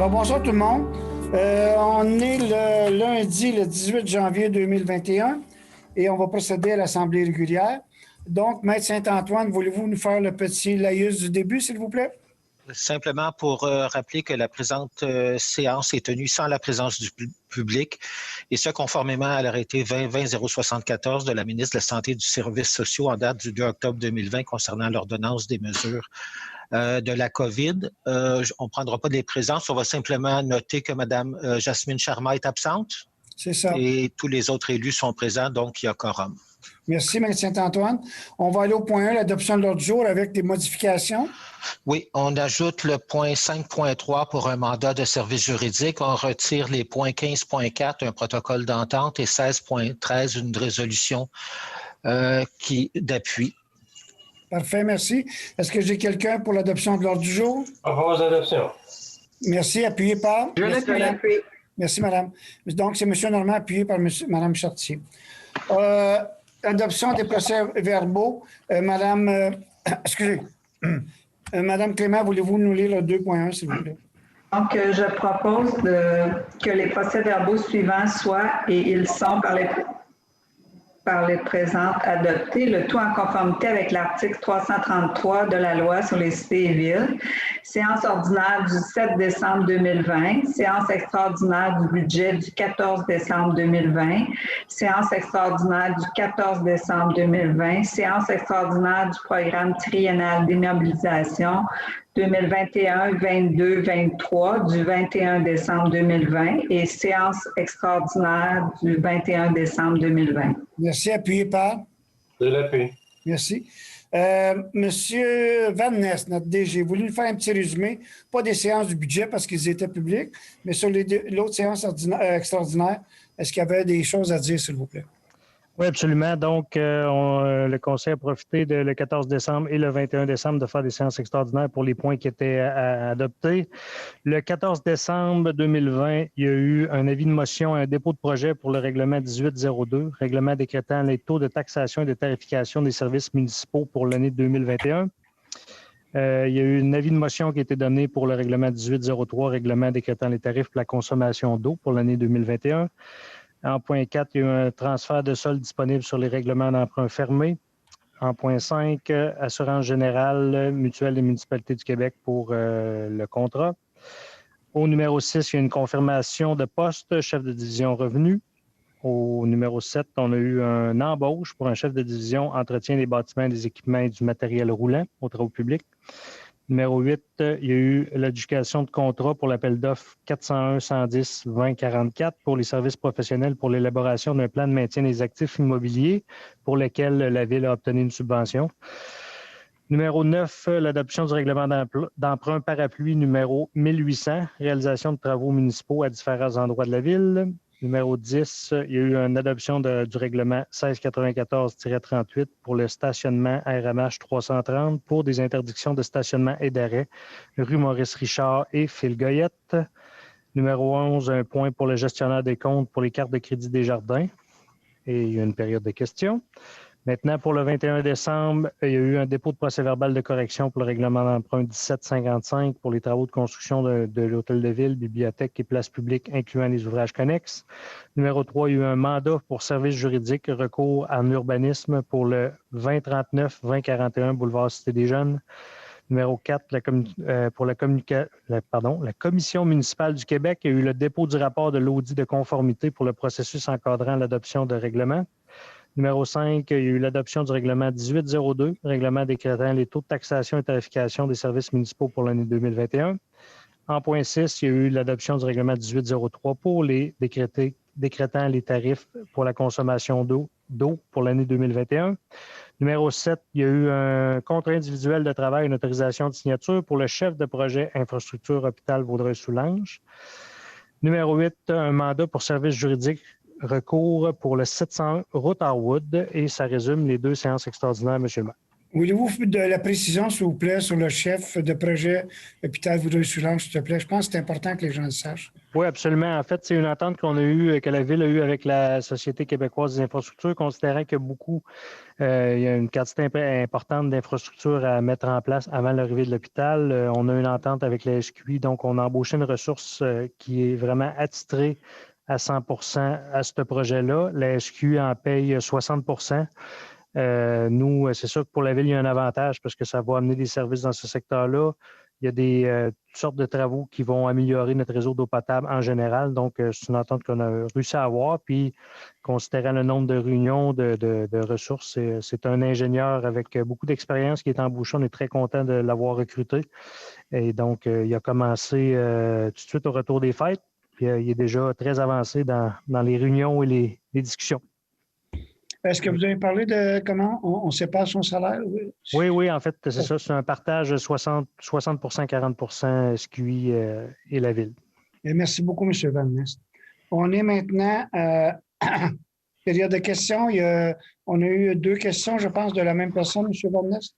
Alors, bonsoir tout le monde. On est le lundi, le 18 janvier 2021 et on va procéder à l'Assemblée régulière. Donc, Maître Saint-Antoine, voulez-vous nous faire le petit laïus du début, s'il vous plaît? Simplement pour rappeler que la présente séance est tenue sans la présence du public, et ce, conformément à l'arrêté 20-074 de la ministre de la Santé et du Services sociaux en date du 2 octobre 2020 concernant l'ordonnance des mesures de la COVID. On ne prendra pas des présences, on va simplement noter que Mme Jasmine Charma est absente. C'est ça. Et tous les autres élus sont présents, donc il y a quorum. Merci, M. Saint-Antoine. On va aller au point 1, l'adoption de l'ordre du jour avec des modifications. Oui, on ajoute le point 5.3 pour un mandat de service juridique. On retire les points 15.4, un protocole d'entente, et 16.13, une résolution d'appui. Parfait, merci. Est-ce que j'ai quelqu'un pour l'adoption de l'ordre du jour? En faveur de l'adoption. Merci, appuyé par? Je l'appuie. Merci, madame. Donc, c'est M. Normand, appuyé par Mme Chartier. Adoption des procès-verbaux. Excusez. Madame Clément, voulez-vous nous lire le 2.1, s'il vous plaît? Donc, je propose que les procès-verbaux suivants soient, et ils sont par les présentes adoptés, le tout en conformité avec l'article 333 de la loi sur les cités et villes. Séance ordinaire du 7 décembre 2020, séance extraordinaire du budget du 14 décembre 2020, séance extraordinaire du 14 décembre 2020, séance extraordinaire du programme triennal d'immobilisation 2021, 22, 23 du 21 décembre 2020 et séance extraordinaire du 21 décembre 2020. Merci. Appuyé par? Je l'appuie. Merci. Monsieur Van Ness, notre DG, voulu nous faire un petit résumé, pas des séances du budget parce qu'ils étaient publics, mais sur l'autre séance extraordinaire, est-ce qu'il y avait des choses à dire, s'il vous plaît? Oui, absolument. Donc, le Conseil a profité le 14 décembre et le 21 décembre de faire des séances extraordinaires pour les points qui étaient adoptés. Le 14 décembre 2020, il y a eu un avis de motion, un dépôt de projet pour le règlement 1802, règlement décrétant les taux de taxation et de tarification des services municipaux pour l'année 2021. Il y a eu un avis de motion qui a été donné pour le règlement 1803, règlement décrétant les tarifs pour la consommation d'eau pour l'année 2021. En point 4, il y a eu un transfert de solde disponible sur les règlements d'emprunt fermés. En point 5, assurance générale mutuelle des municipalités du Québec pour le contrat. Au numéro 6, il y a une confirmation de poste, chef de division revenu. Au numéro 7, on a eu un embauche pour un chef de division entretien des bâtiments, des équipements et du matériel roulant aux travaux publics. Numéro 8, il y a eu l'adjudication de contrat pour l'appel d'offres 401-110-2044 pour les services professionnels pour l'élaboration d'un plan de maintien des actifs immobiliers pour lequel la Ville a obtenu une subvention. Numéro 9, l'adoption du règlement d'emprunt parapluie numéro 1800, réalisation de travaux municipaux à différents endroits de la Ville. Numéro 10, il y a eu une adoption du règlement 1694-38 pour le stationnement RMH 330 pour des interdictions de stationnement et d'arrêt rue Maurice-Richard et Phil-Goyette. Numéro 11, un point pour le gestionnaire des comptes pour les cartes de crédit des jardins. Et il y a une période de questions. Maintenant, pour le 21 décembre, il y a eu un dépôt de procès-verbal de correction pour le règlement d'emprunt 1755 pour les travaux de construction de l'hôtel de ville, bibliothèque et places publiques, incluant les ouvrages connexes. Numéro 3, il y a eu un mandat pour service juridique, recours en urbanisme pour le 2039-2041 boulevard Cité des Jeunes. Numéro 4, la Commission municipale du Québec a eu le dépôt du rapport de l'audit de conformité pour le processus encadrant l'adoption de règlements. Numéro 5, il y a eu l'adoption du règlement 1802, règlement décrétant les taux de taxation et tarification des services municipaux pour l'année 2021. En point 6, il y a eu l'adoption du règlement 1803 pour les décrétant les tarifs pour la consommation d'eau pour l'année 2021. Numéro 7, il y a eu un contrat individuel de travail, une autorisation de signature pour le chef de projet infrastructure hôpital Vaudreuil-Soulanges. Numéro 8, un mandat pour service juridique recours pour le 700 route Harwood et ça résume les deux séances extraordinaires, M. le maire. Voulez-vous de la précision, s'il vous plaît, sur le chef de projet Hôpital Vaudreuil-Soulanges, s'il te plaît? Je pense que c'est important que les gens le sachent. Oui, absolument. En fait, c'est une entente qu'on a eue, que la Ville a eue avec la Société québécoise des infrastructures, considérant que il y a une quantité importante d'infrastructures à mettre en place avant l'arrivée de l'hôpital. On a une entente avec la SQI, donc on a embauché une ressource qui est vraiment attitrée à 100% à ce projet-là. La SQI en paye 60%. Nous, c'est sûr que pour la Ville, il y a un avantage parce que ça va amener des services dans ce secteur-là. Il y a toutes sortes de travaux qui vont améliorer notre réseau d'eau potable en général. Donc, c'est une entente qu'on a réussi à avoir. Puis, considérant le nombre de réunions de ressources, c'est un ingénieur avec beaucoup d'expérience qui est embauché. On est très content de l'avoir recruté. Et donc, il a commencé tout de suite au retour des fêtes. Puis, il est déjà très avancé dans les réunions et les discussions. Est-ce que vous avez parlé de comment on sépare son salaire? Oui, en fait, c'est ça. C'est un partage 60 40 SQI et la Ville. Et merci beaucoup, M. Van Nest. On est maintenant période de questions. On a eu 2 questions, je pense, de la même personne, M. Van Nest.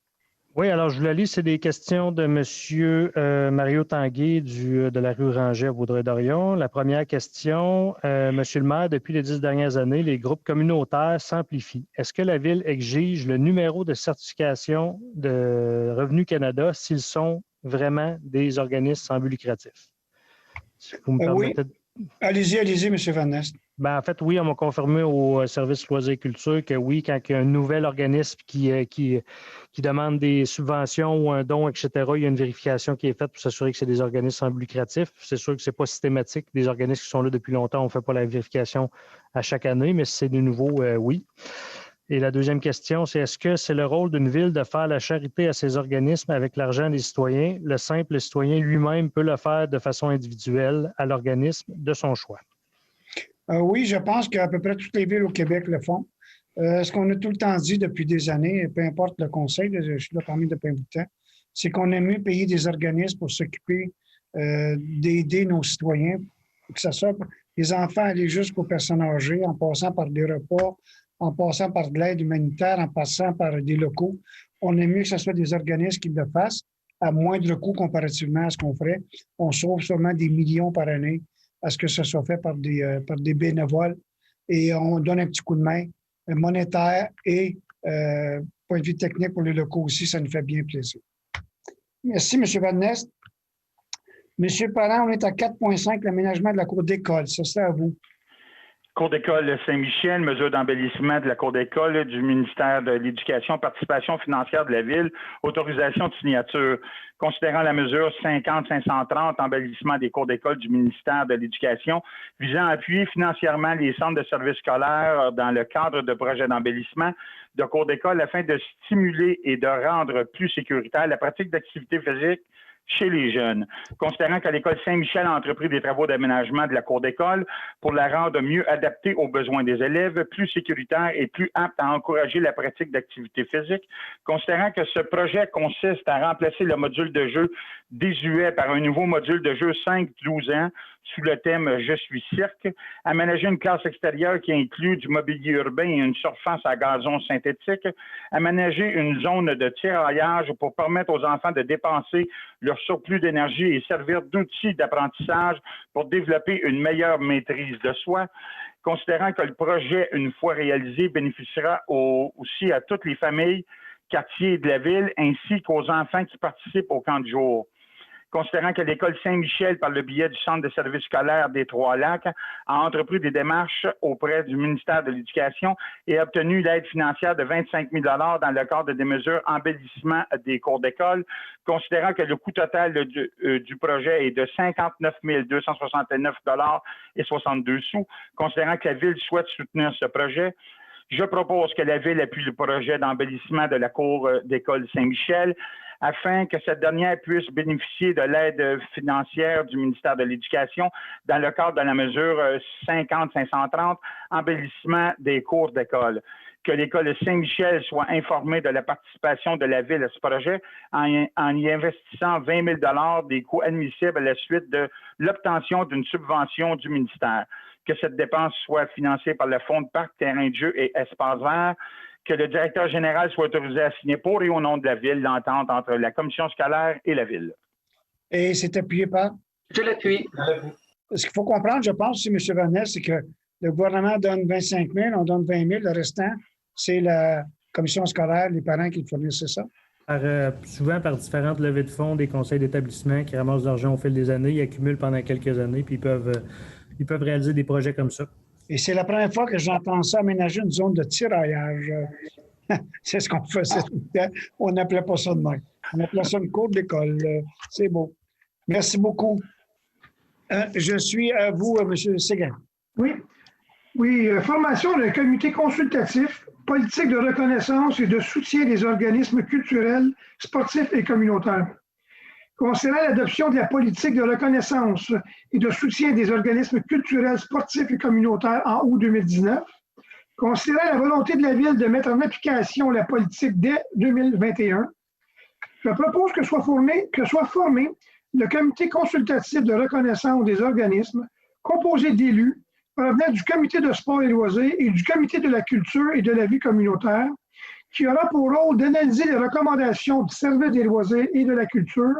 Oui, alors je vous la lis. C'est des questions de M. Mario Tanguay de la rue Rangé à Vaudreuil-Dorion. La première question, Monsieur le maire, depuis les 10 dernières années, les groupes communautaires s'amplifient. Est-ce que la Ville exige le numéro de certification de Revenu Canada s'ils sont vraiment des organismes sans but lucratif? Si vous me permettez. Oui. Allez-y, M. Van Nest. Ben, en fait, oui, on m'a confirmé au service loisirs et culture que oui, quand il y a un nouvel organisme qui demande des subventions ou un don, etc., il y a une vérification qui est faite pour s'assurer que c'est des organismes sans but lucratif. C'est sûr que ce n'est pas systématique. Des organismes qui sont là depuis longtemps, on ne fait pas la vérification à chaque année, mais si c'est de nouveau, oui. Et la deuxième question, c'est est-ce que c'est le rôle d'une ville de faire la charité à ces organismes avec l'argent des citoyens? Le simple citoyen lui-même peut le faire de façon individuelle à l'organisme de son choix. Oui, je pense qu'à peu près toutes les villes au Québec le font. Ce qu'on a tout le temps dit depuis des années, peu importe le conseil, je suis là parmi depuis un bout de temps, c'est qu'on aime mieux payer des organismes pour s'occuper d'aider nos citoyens, que ce soit les enfants aller jusqu'aux personnes âgées, en passant par des repas, en passant par de l'aide humanitaire, en passant par des locaux. On aime mieux que ce soit des organismes qui le fassent à moindre coût comparativement à ce qu'on ferait. On sauve sûrement des millions par année à ce que ce soit fait par des bénévoles. Et on donne un petit coup de main monétaire et point de vue technique pour les locaux aussi, ça nous fait bien plaisir. Merci, M. Van Nest. M. Parent, on est à 4,5, l'aménagement de la cour d'école. Ça, c'est à vous. Cour d'école Saint-Michel, mesure d'embellissement de la cour d'école du ministère de l'Éducation, participation financière de la Ville, autorisation de signature. Considérant la mesure 50-530, embellissement des cours d'école du ministère de l'Éducation, visant à appuyer financièrement les centres de services scolaires dans le cadre de projets d'embellissement de cours d'école afin de stimuler et de rendre plus sécuritaire la pratique d'activités physiques chez les jeunes. Considérant que l'école Saint-Michel a entrepris des travaux d'aménagement de la cour d'école pour la rendre mieux adaptée aux besoins des élèves, plus sécuritaire et plus apte à encourager la pratique d'activités physiques, considérant que ce projet consiste à remplacer le module de jeu désuet par un nouveau module de jeu 5-12 ans sous le thème « Je suis cirque », aménager une classe extérieure qui inclut du mobilier urbain et une surface à gazon synthétique, aménager une zone de tiraillage pour permettre aux enfants de dépenser leur surplus d'énergie et servir d'outil d'apprentissage pour développer une meilleure maîtrise de soi, considérant que le projet, une fois réalisé, bénéficiera aussi à toutes les familles, quartiers de la ville, ainsi qu'aux enfants qui participent au camp de jour. Considérant que l'école Saint-Michel, par le biais du Centre de services scolaires des Trois-Lacs, a entrepris des démarches auprès du ministère de l'Éducation et a obtenu l'aide financière de 25 000 dans le cadre des mesures embellissement des cours d'école, considérant que le coût total du projet est de 59 269 et 62 sous, considérant que la Ville souhaite soutenir ce projet, je propose que la Ville appuie le projet d'embellissement de la cour d'école Saint-Michel afin que cette dernière puisse bénéficier de l'aide financière du ministère de l'Éducation dans le cadre de la mesure 50-530, embellissement des cours d'école. que l'École de Saint-Michel soit informée de la participation de la Ville à ce projet en y investissant 20 000 des coûts admissibles à la suite de l'obtention d'une subvention du ministère. Que cette dépense soit financée par le Fonds de parc, terrain de jeu et espace vert, que le directeur général soit autorisé à signer pour et au nom de la Ville l'entente entre la commission scolaire et la Ville. Et c'est appuyé par? Je l'appuie. Ce qu'il faut comprendre, je pense, M. Vanel, c'est que le gouvernement donne 25 000, on donne 20 000, le restant, c'est la commission scolaire, les parents qui le fournissent, c'est ça? Souvent par différentes levées de fonds des conseils d'établissement qui ramassent de l'argent au fil des années, ils accumulent pendant quelques années, puis ils peuvent réaliser des projets comme ça. Et c'est la première fois que j'entends ça, aménager une zone de tiraillage. C'est ce qu'on faisait tout le temps. On n'appelait pas ça de même. On appelait ça une cour d'école. C'est beau. Merci beaucoup. Je suis à vous, M. Séguin. Oui, formation d'un comité consultatif, politique de reconnaissance et de soutien des organismes culturels, sportifs et communautaires. Concernant l'adoption de la politique de reconnaissance et de soutien des organismes culturels, sportifs et communautaires en août 2019, considérant la volonté de la Ville de mettre en application la politique dès 2021, je propose que soit formé le comité consultatif de reconnaissance des organismes composé d'élus provenant du comité de sport et loisirs et du comité de la culture et de la vie communautaire, qui aura pour rôle d'analyser les recommandations du service des loisirs et de la culture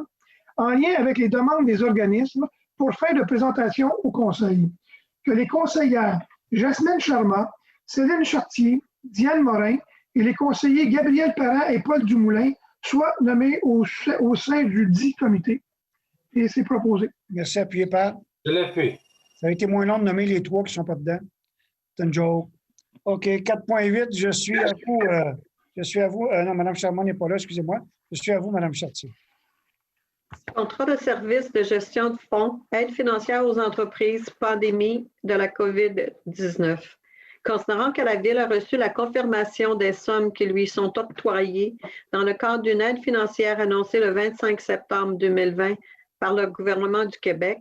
en lien avec les demandes des organismes pour faire de présentation au Conseil. Que les conseillères Jasmine Charma, Céline Chartier, Diane Morin et les conseillers Gabriel Parent et Paul Dumoulin soient nommés au sein du dit comité. Et c'est proposé. Merci, appuyé par? Je l'appuie. Ça a été moins long de nommer les trois qui ne sont pas dedans. C'est une joke. OK, 4.8, je suis à vous. Non, Mme Charmant n'est pas là, excusez-moi. Je suis à vous, Mme Chartier. Contrat de service de gestion de fonds, aide financière aux entreprises, pandémie de la COVID-19. Considérant que la Ville a reçu la confirmation des sommes qui lui sont octroyées dans le cadre d'une aide financière annoncée le 25 septembre 2020 par le gouvernement du Québec,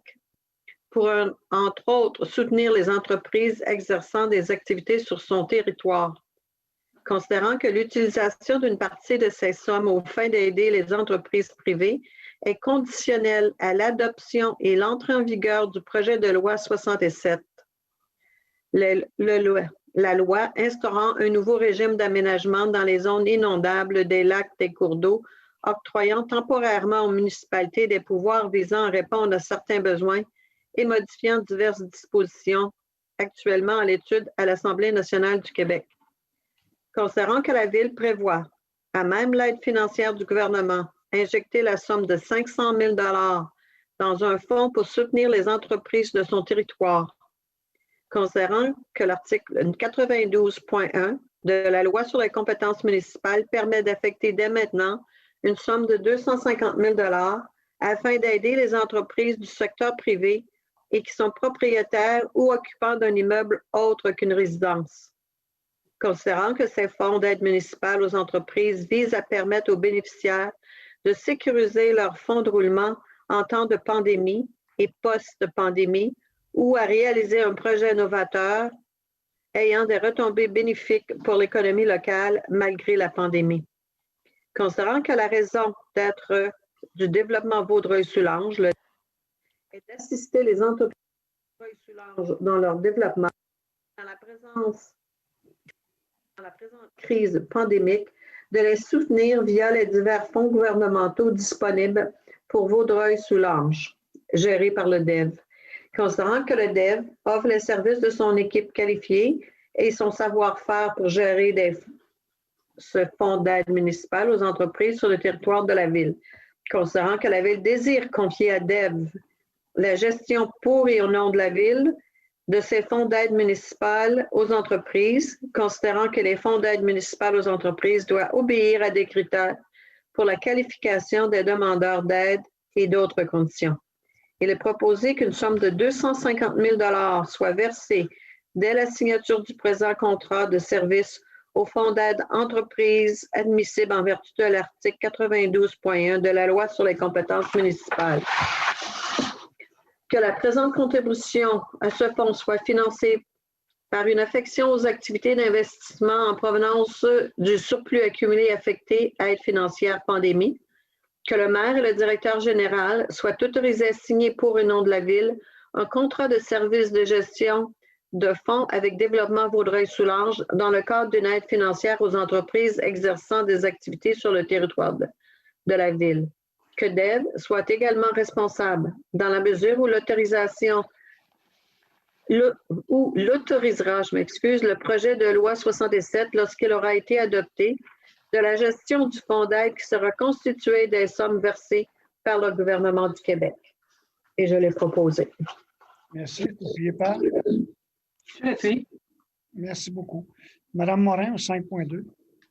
pour, entre autres, soutenir les entreprises exerçant des activités sur son territoire. Considérant que l'utilisation d'une partie de ces sommes aux fins d'aider les entreprises privées est conditionnelle à l'adoption et l'entrée en vigueur du projet de loi 67. La loi instaurant un nouveau régime d'aménagement dans les zones inondables des lacs, des cours d'eau, octroyant temporairement aux municipalités des pouvoirs visant à répondre à certains besoins et modifiant diverses dispositions actuellement à l'étude à l'Assemblée nationale du Québec. Considérant que la Ville prévoit, à même l'aide financière du gouvernement, injecter la somme de 500 000 dans un fonds pour soutenir les entreprises de son territoire. Considérant que l'article 92.1 de la Loi sur les compétences municipales permet d'affecter dès maintenant une somme de 250 000 afin d'aider les entreprises du secteur privé et qui sont propriétaires ou occupants d'un immeuble autre qu'une résidence. Considérant que ces fonds d'aide municipale aux entreprises visent à permettre aux bénéficiaires de sécuriser leurs fonds de roulement en temps de pandémie et post-pandémie ou à réaliser un projet novateur ayant des retombées bénéfiques pour l'économie locale malgré la pandémie. Considérant que la raison d'être du développement Vaudreuil-Soulanges est d'assister les entreprises de Vaudreuil-Soulanges dans leur développement dans la présente crise pandémique, de les soutenir via les divers fonds gouvernementaux disponibles pour Vaudreuil-Soulanges, gérés par le DEV. Considérant que le DEV offre les services de son équipe qualifiée et son savoir-faire pour gérer ce fonds d'aide municipale aux entreprises sur le territoire de la Ville. Considérant que la Ville désire confier à DEV la gestion pour et au nom de la Ville de ces fonds d'aide municipale aux entreprises, considérant que les fonds d'aide municipale aux entreprises doivent obéir à des critères pour la qualification des demandeurs d'aide et d'autres conditions. Il est proposé qu'une somme de 250 000 soit versée dès la signature du présent contrat de service au fonds d'aide entreprise admissible en vertu de l'article 92.1 de la Loi sur les compétences municipales. Que la présente contribution à ce fonds soit financée par une affection aux activités d'investissement en provenance du surplus accumulé affecté à aide financière pandémie, que le maire et le directeur général soient autorisés à signer pour et nom de la Ville un contrat de service de gestion de fonds avec Développement Vaudreuil-Soulanges dans le cadre d'une aide financière aux entreprises exerçant des activités sur le territoire de la Ville. Que DEV soit également responsable dans la mesure où l'autorisation l'autorisera, le projet de loi 67 lorsqu'il aura été adopté de la gestion du fonds d'aide qui sera constitué des sommes versées par le gouvernement du Québec. Et je l'ai proposé. Merci. N'oubliez pas. Je l'appuie. Merci beaucoup. Madame Morin, au 5.2.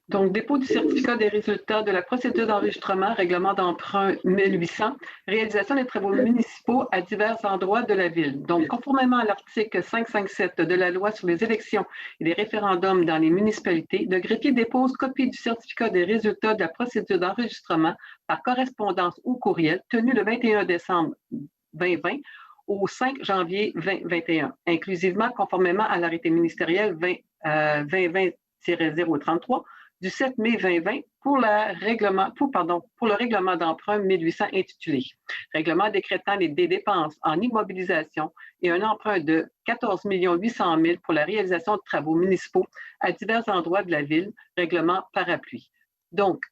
Donc, dépôt du certificat des résultats de la procédure d'enregistrement, règlement d'emprunt 1800, réalisation des travaux municipaux à divers endroits de la Ville. Donc, conformément à l'article 557 de la loi sur les élections et les référendums dans les municipalités, le greffier dépose copie du certificat des résultats de la procédure d'enregistrement par correspondance ou courriel tenu le 21 décembre 2020 au 5 janvier 2021, inclusivement conformément à l'arrêté ministériel 2020-033 du 7 mai 2020 pour le règlement d'emprunt 1800 intitulé « Règlement décrétant des dépenses en immobilisation et un emprunt de 14 800 000 pour la réalisation de travaux municipaux à divers endroits de la Ville, règlement parapluie. » Donc,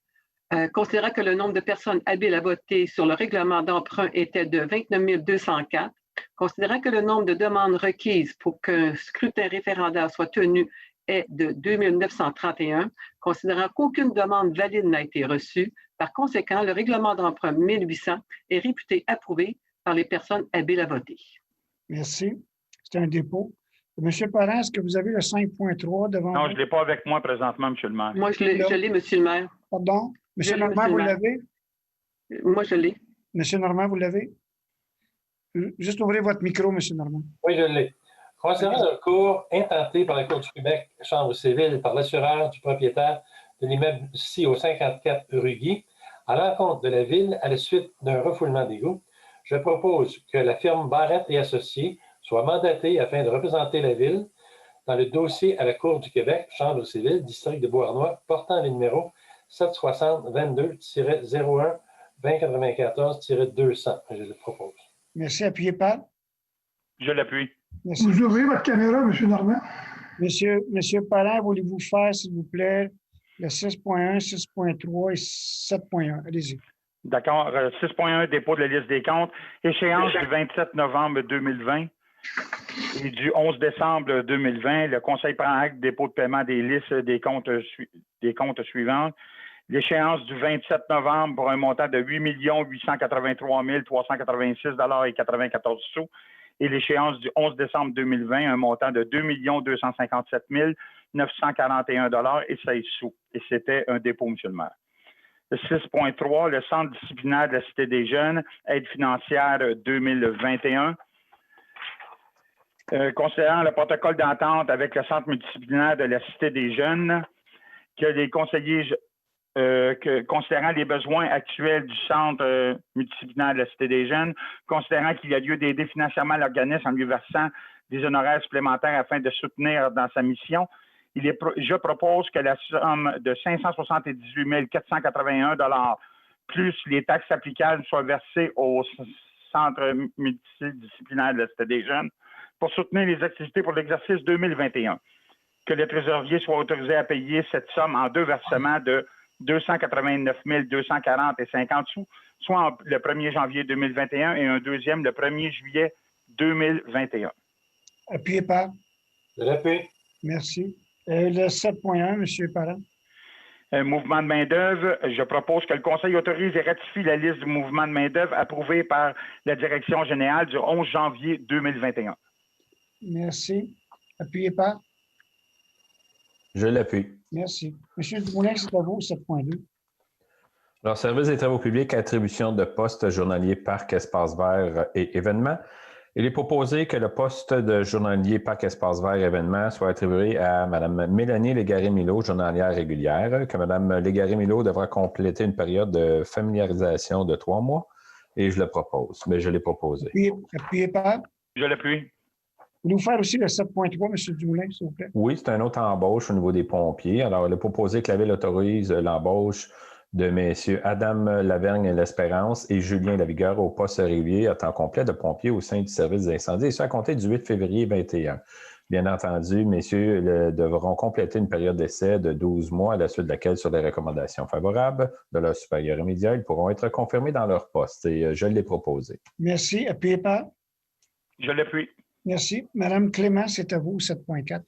considérant que le nombre de personnes habiles à voter sur le règlement d'emprunt était de 29 204, considérant que le nombre de demandes requises pour qu'un scrutin référendaire soit tenu est de 2931, considérant qu'aucune demande valide n'a été reçue. Par conséquent, le règlement d'emprunt 1800 est réputé approuvé par les personnes habiles à voter. Merci. C'est un dépôt. Monsieur Parent, est-ce que vous avez le 5.3 devant Non, vous? je ne l'ai pas avec moi présentement, M. le maire. Moi, je l'ai, Monsieur le maire. Pardon? Monsieur Je l'ai, Normand, Monsieur vous le maire. l'avez? Moi, je l'ai. Monsieur Normand, vous l'avez? Juste ouvrez votre micro, Monsieur Normand. Oui, je l'ai. Concernant le recours intenté par la Cour du Québec, Chambre civile, par l'assureur du propriétaire de l'immeuble ici au 54 rue Guy, à l'encontre de la Ville à la suite d'un refoulement d'égouts, je propose que la firme Barrette et Associés soit mandatée afin de représenter la Ville dans le dossier à la Cour du Québec, Chambre civile, district de Beauharnois, portant le numéro 760-22-01-2094-200. Je le propose. Merci. Appuyez pas. Je l'appuie. Merci. Vous ouvrez votre caméra, M. Normand. Monsieur Parent, voulez-vous faire, s'il vous plaît, le 6.1, 6.3 et 7.1? Allez-y. D'accord. 6.1, dépôt de la liste des comptes. Échéance du 27 novembre 2020 et du 11 décembre 2020. Le Conseil prend acte du dépôt de paiement des listes des comptes suivantes. L'échéance du 27 novembre pour un montant de 8 883 386,94 $. Et l'échéance du 11 décembre 2020, un montant de 2 257 941 $16. Et c'était un dépôt, M. le maire. 6.3, le Centre disciplinaire de la Cité des Jeunes, aide financière 2021. Considérant le protocole d'entente avec le Centre multidisciplinaire de la Cité des Jeunes, que les conseillers, considérant les besoins actuels du Centre multidisciplinaire de la Cité des Jeunes, considérant qu'il y a lieu d'aider financièrement l'organisme en lui versant des honoraires supplémentaires afin de soutenir dans sa mission, je propose que la somme de 578 481 $ plus les taxes applicables soient versées au Centre multidisciplinaire de la Cité des Jeunes pour soutenir les activités pour l'exercice 2021. Que le trésorier soit autorisé à payer cette somme en deux versements de 289 240 et 50 sous, soit le 1er janvier 2021 et un deuxième le 1er juillet 2021. Appuyez pas. Je l'appuie. Merci. Le 7.1, M. Parent. Mouvement de main-d'œuvre, je propose que le Conseil autorise et ratifie la liste du mouvement de main-d'œuvre approuvée par la Direction générale du 11 janvier 2021. Merci. Appuyez pas. Je l'appuie. Merci. Monsieur Dumoulin, c'est à vous, 7.2. Alors, service des travaux publics, attribution de postes journaliers parc, espace vert et événements. Il est proposé que le poste de journalier parc, espace vert et événements soit attribué à Mme Mélanie Légaré-Milot, journalière régulière, que Mme Légaré-Milot devra compléter une période de familiarisation de 3 mois, et je le propose, mais je l'ai proposé. Appuyez pas. Je l'appuie. Voulez-vous faire aussi le 7.3, M. Dumoulin, s'il vous plaît? Oui, c'est un autre embauche au niveau des pompiers. Alors, il est proposé que la Ville autorise l'embauche de messieurs Adam Lavergne et l'Espérance et Julien Lavigueur au poste régulier à temps complet de pompiers au sein du service d'incendie, et ça à compter du 8 février 2021. Bien entendu, messieurs devront compléter une période d'essai de 12 mois, à la suite de laquelle, sur les recommandations favorables de leur supérieur immédiat, ils pourront être confirmés dans leur poste. Et je l'ai proposé. Merci. Appuyé par? Je l'appuie. Merci. Madame Clément, c'est à vous, 7.4.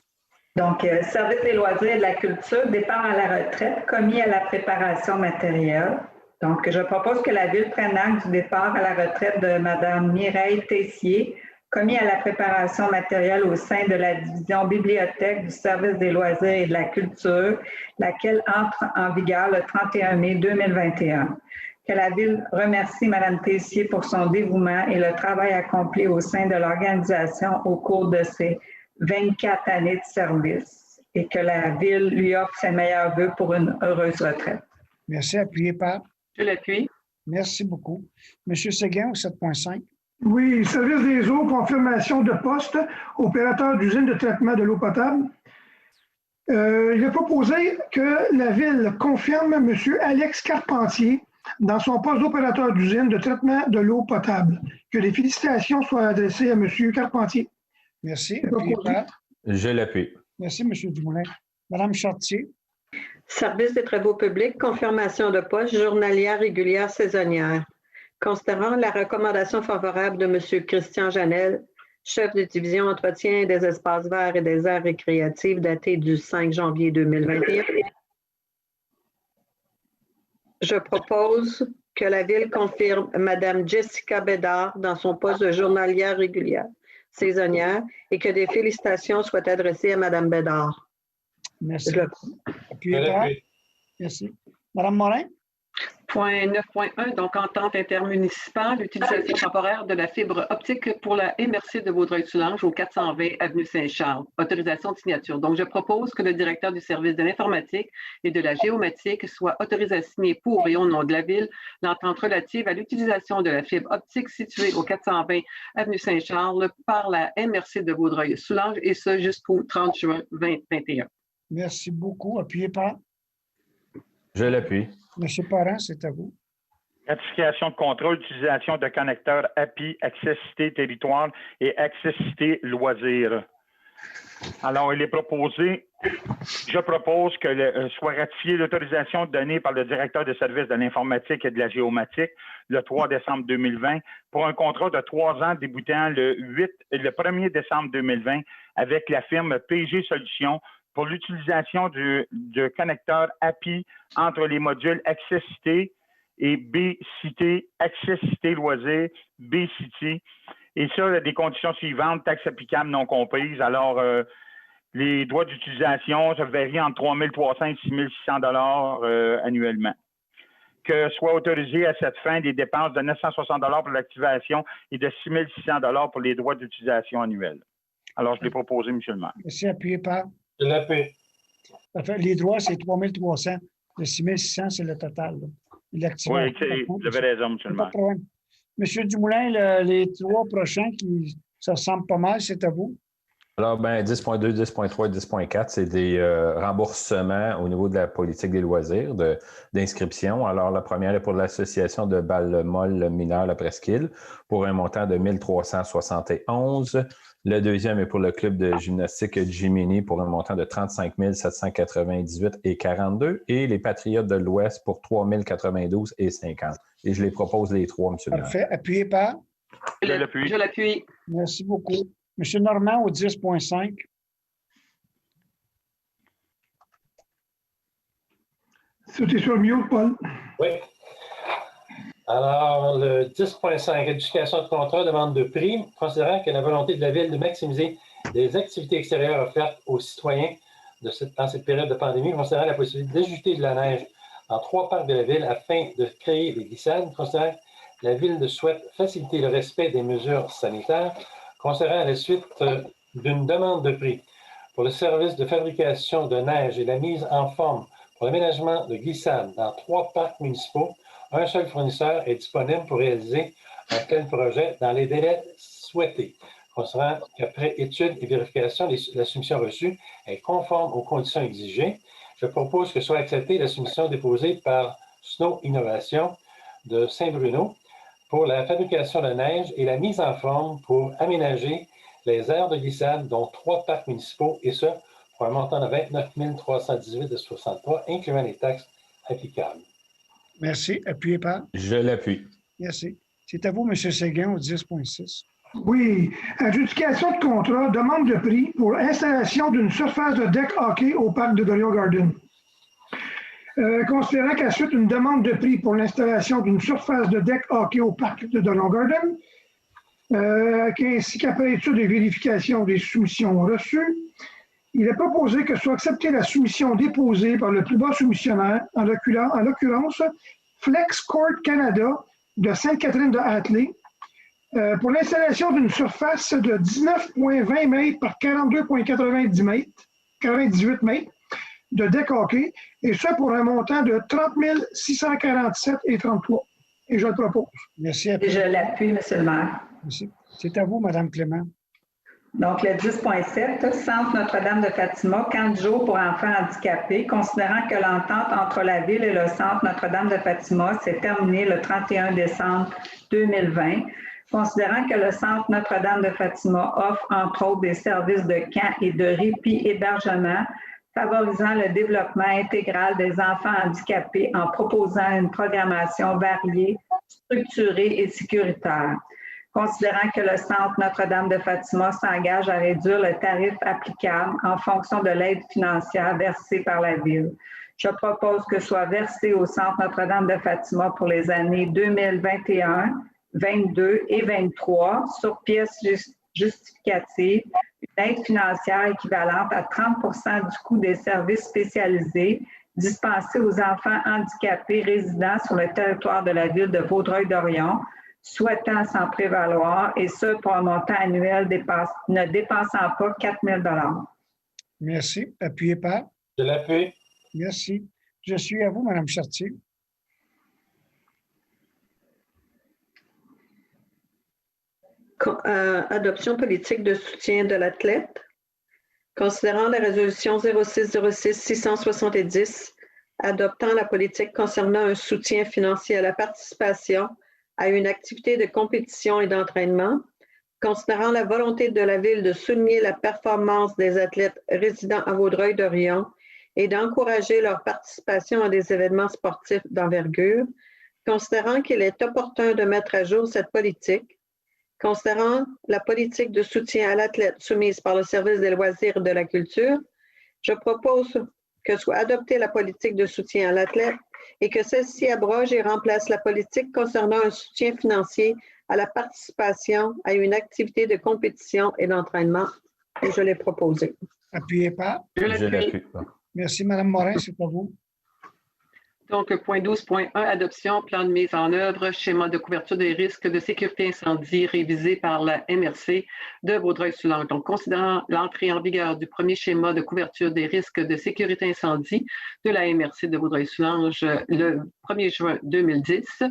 Donc, service des loisirs et de la culture, départ à la retraite, commis à la préparation matérielle. Donc, je propose que la Ville prenne acte du départ à la retraite de Mme Mireille Tessier, commis à la préparation matérielle au sein de la division bibliothèque du service des loisirs et de la culture, laquelle entre en vigueur le 31 mai 2021. Que la Ville remercie Mme Tessier pour son dévouement et le travail accompli au sein de l'organisation au cours de ses 24 années de service et que la Ville lui offre ses meilleurs vœux pour une heureuse retraite. Merci. Appuyé par? Je l'appuie. Merci beaucoup. M. Séguin, au 7.5. Oui, service des eaux, confirmation de poste, opérateur d'usine de traitement de l'eau potable. Il est proposé que la Ville confirme M. Alex Carpentier dans son poste d'opérateur d'usine de traitement de l'eau potable. Que les félicitations soient adressées à M. Carpentier. Merci. Appuyé par? Je l'appuie. Merci, M. Dumoulin. Madame Chartier. Service des travaux publics, confirmation de poste, journalière régulière saisonnière. Considérant la recommandation favorable de M. Christian Janel, chef de division entretien des espaces verts et des aires récréatives datée du 5 janvier 2021, je propose que la Ville confirme Mme Jessica Bédard dans son poste de journalière régulière saisonnière et que des félicitations soient adressées à Mme Bédard. Merci. Appuyé par? Merci. Madame Morin? Point 9.1, donc entente intermunicipale, utilisation temporaire de la fibre optique pour la MRC de Vaudreuil-Soulanges au 420 avenue Saint-Charles. Autorisation de signature. Donc, je propose que le directeur du service de l'informatique et de la géomatique soit autorisé à signer pour et au nom de la Ville l'entente relative à l'utilisation de la fibre optique située au 420 avenue Saint-Charles par la MRC de Vaudreuil-Soulanges et ce jusqu'au 30 juin 2021. Merci beaucoup. Appuyé par? Je l'appuie. M. Parent, c'est à vous. Ratification de contrôle d'utilisation de connecteurs API, accessibilité territoire et accessibilité loisirs. Alors, il est proposé, je propose que soit ratifiée l'autorisation donnée par le directeur des services de l'informatique et de la géomatique le 3 décembre 2020 pour un contrat de 3 ans débutant le 1er décembre 2020 avec la firme PG Solutions pour l'utilisation du connecteur API entre les modules Accessibilité et B-Cité, Accessibilité Loisirs, B-City. Et ça, il y a des conditions suivantes, taxes applicables non comprises. Alors, les droits d'utilisation, ça varie entre 3 300 et 6 600 $ annuellement. Que soit autorisé à cette fin des dépenses de 960 $ pour l'activation et de 6 600 $ pour les droits d'utilisation annuels. Alors, je l'ai proposé, M. le maire. Merci. Appuyé par? Je l'appuie. Les droits, c'est 3 300. Le 6 600, c'est le total. Oui, vous avez raison, M. le maire. M. Dumoulin, les 3 prochains, ça ressemble pas mal, c'est à vous. Alors, 10.2, 10.3 et 10.4, c'est des remboursements au niveau de la politique des loisirs, d'inscription. Alors, la première est pour l'association de balles molles mineures La Presqu'île pour un montant de 1 371. Le deuxième est pour le club de gymnastique Jiminy pour un montant de 35 798 et 42. Et les Patriotes de l'Ouest pour 3 092 et 50. Et je les propose les 3, M. le maire. Parfait. Appuyé par? Je l'appuie. Merci beaucoup. M. Normand, au 10.5. C'était sur le mute, Paul. Oui. Alors, le 10.5, éducation de contrat, demande de prix, considérant que la volonté de la Ville de maximiser les activités extérieures offertes aux citoyens dans cette période de pandémie, considérant la possibilité d'ajouter de la neige dans 3 parcs de la Ville afin de créer des glissades, considérant que la Ville souhaite faciliter le respect des mesures sanitaires, considérant à la suite d'une demande de prix pour le service de fabrication de neige et la mise en forme pour l'aménagement de glissades dans 3 parcs municipaux, un seul fournisseur est disponible pour réaliser un tel projet dans les délais souhaités. considérant qu'après étude et vérification, la soumission reçue est conforme aux conditions exigées, je propose que soit acceptée la soumission déposée par Snow Innovation de Saint-Bruno pour la fabrication de neige et la mise en forme pour aménager les aires de glissade, dont 3 parcs municipaux, et ce, pour un montant de 29 318,63 $, incluant les taxes applicables. Merci. Appuyé par? Je l'appuie. Merci. C'est à vous, M. Séguin, au 10.6. Oui. Adjudication de contrat, demande de prix pour installation d'une surface de deck hockey au parc de Dorion Garden. Considérant qu'à suite une demande de prix pour l'installation d'une surface de deck hockey au parc de Dorion Garden, ainsi qu'après étude et vérification des soumissions reçues, il est proposé que soit acceptée la soumission déposée par le plus bas soumissionnaire, en l'occurrence Flex Court Canada de Sainte-Catherine-de-Hatley, pour l'installation d'une surface de 19,20 mètres par 42,98 mètres de deck hockey, et ce pour un montant de 30 647,33 $. Et je le propose. Merci. Et je l'appuie, M. le maire. Merci. C'est à vous, Mme Clément. Donc, le 10.7, Centre Notre-Dame de Fatima, camp de jour pour enfants handicapés, considérant que l'entente entre la Ville et le Centre Notre-Dame de Fatima s'est terminée le 31 décembre 2020, considérant que le Centre Notre-Dame de Fatima offre, entre autres, des services de camp et de répit-hébergement, favorisant le développement intégral des enfants handicapés en proposant une programmation variée, structurée et sécuritaire. Considérant que le Centre Notre-Dame de Fatima s'engage à réduire le tarif applicable en fonction de l'aide financière versée par la Ville. Je propose que soit versée au Centre Notre-Dame de Fatima pour les années 2021, 22 et 23 sur pièces justificatives une aide financière équivalente à 30 du coût des services spécialisés dispensés aux enfants handicapés résidant sur le territoire de la Ville de Vaudreuil-Dorion, souhaitant s'en prévaloir, et ce pour un montant annuel ne dépensant pas 4 000 $. Merci. Appuyé par? Je l'appuie. Merci. Je suis à vous, Mme Chartier. Adoption politique de soutien de l'athlète. Considérant la résolution 0606-670, adoptant la politique concernant un soutien financier à la participation à une activité de compétition et d'entraînement, considérant la volonté de la Ville de souligner la performance des athlètes résidant à Vaudreuil-Dorion et d'encourager leur participation à des événements sportifs d'envergure, considérant qu'il est opportun de mettre à jour cette politique, considérant la politique de soutien à l'athlète soumise par le service des loisirs et de la culture, je propose que soit adoptée la politique de soutien à l'athlète et que celle-ci abroge et remplace la politique concernant un soutien financier à la participation à une activité de compétition et d'entraînement. Et je l'ai proposé. Appuyé par? Je l'appuie. Merci, Mme Morin, c'est à vous. Donc, point 12.1, adoption, plan de mise en œuvre, schéma de couverture des risques de sécurité incendie révisé par la MRC de Vaudreuil-Soulanges. Donc, considérant l'entrée en vigueur du premier schéma de couverture des risques de sécurité incendie de la MRC de Vaudreuil-Soulanges le 1er juin 2010,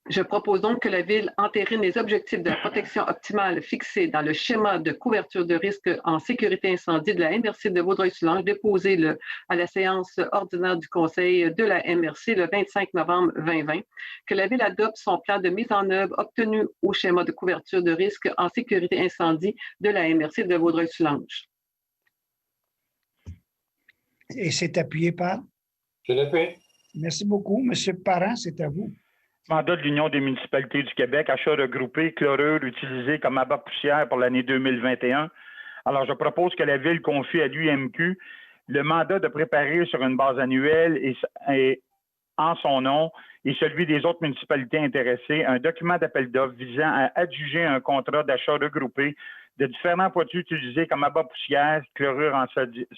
je propose donc que la Ville entérine les objectifs de la protection optimale fixés dans le schéma de couverture de risque en sécurité incendie de la MRC de Vaudreuil-Soulanges, déposé à la séance ordinaire du Conseil de la MRC le 25 novembre 2020, que la Ville adopte son plan de mise en œuvre obtenu au schéma de couverture de risque en sécurité incendie de la MRC de Vaudreuil-Soulanges. Et c'est appuyé par? Je l'appuie. Merci beaucoup. Monsieur Parent, c'est à vous. Mandat de l'Union des municipalités du Québec, achat regroupé, chlorure utilisé comme abat poussière pour l'année 2021. Alors, je propose que la Ville confie à l'UMQ le mandat de préparer sur une base annuelle et en son nom et celui des autres municipalités intéressées un document d'appel d'offres visant à adjuger un contrat d'achat regroupé de différents produits utilisés comme abat poussière, chlorure en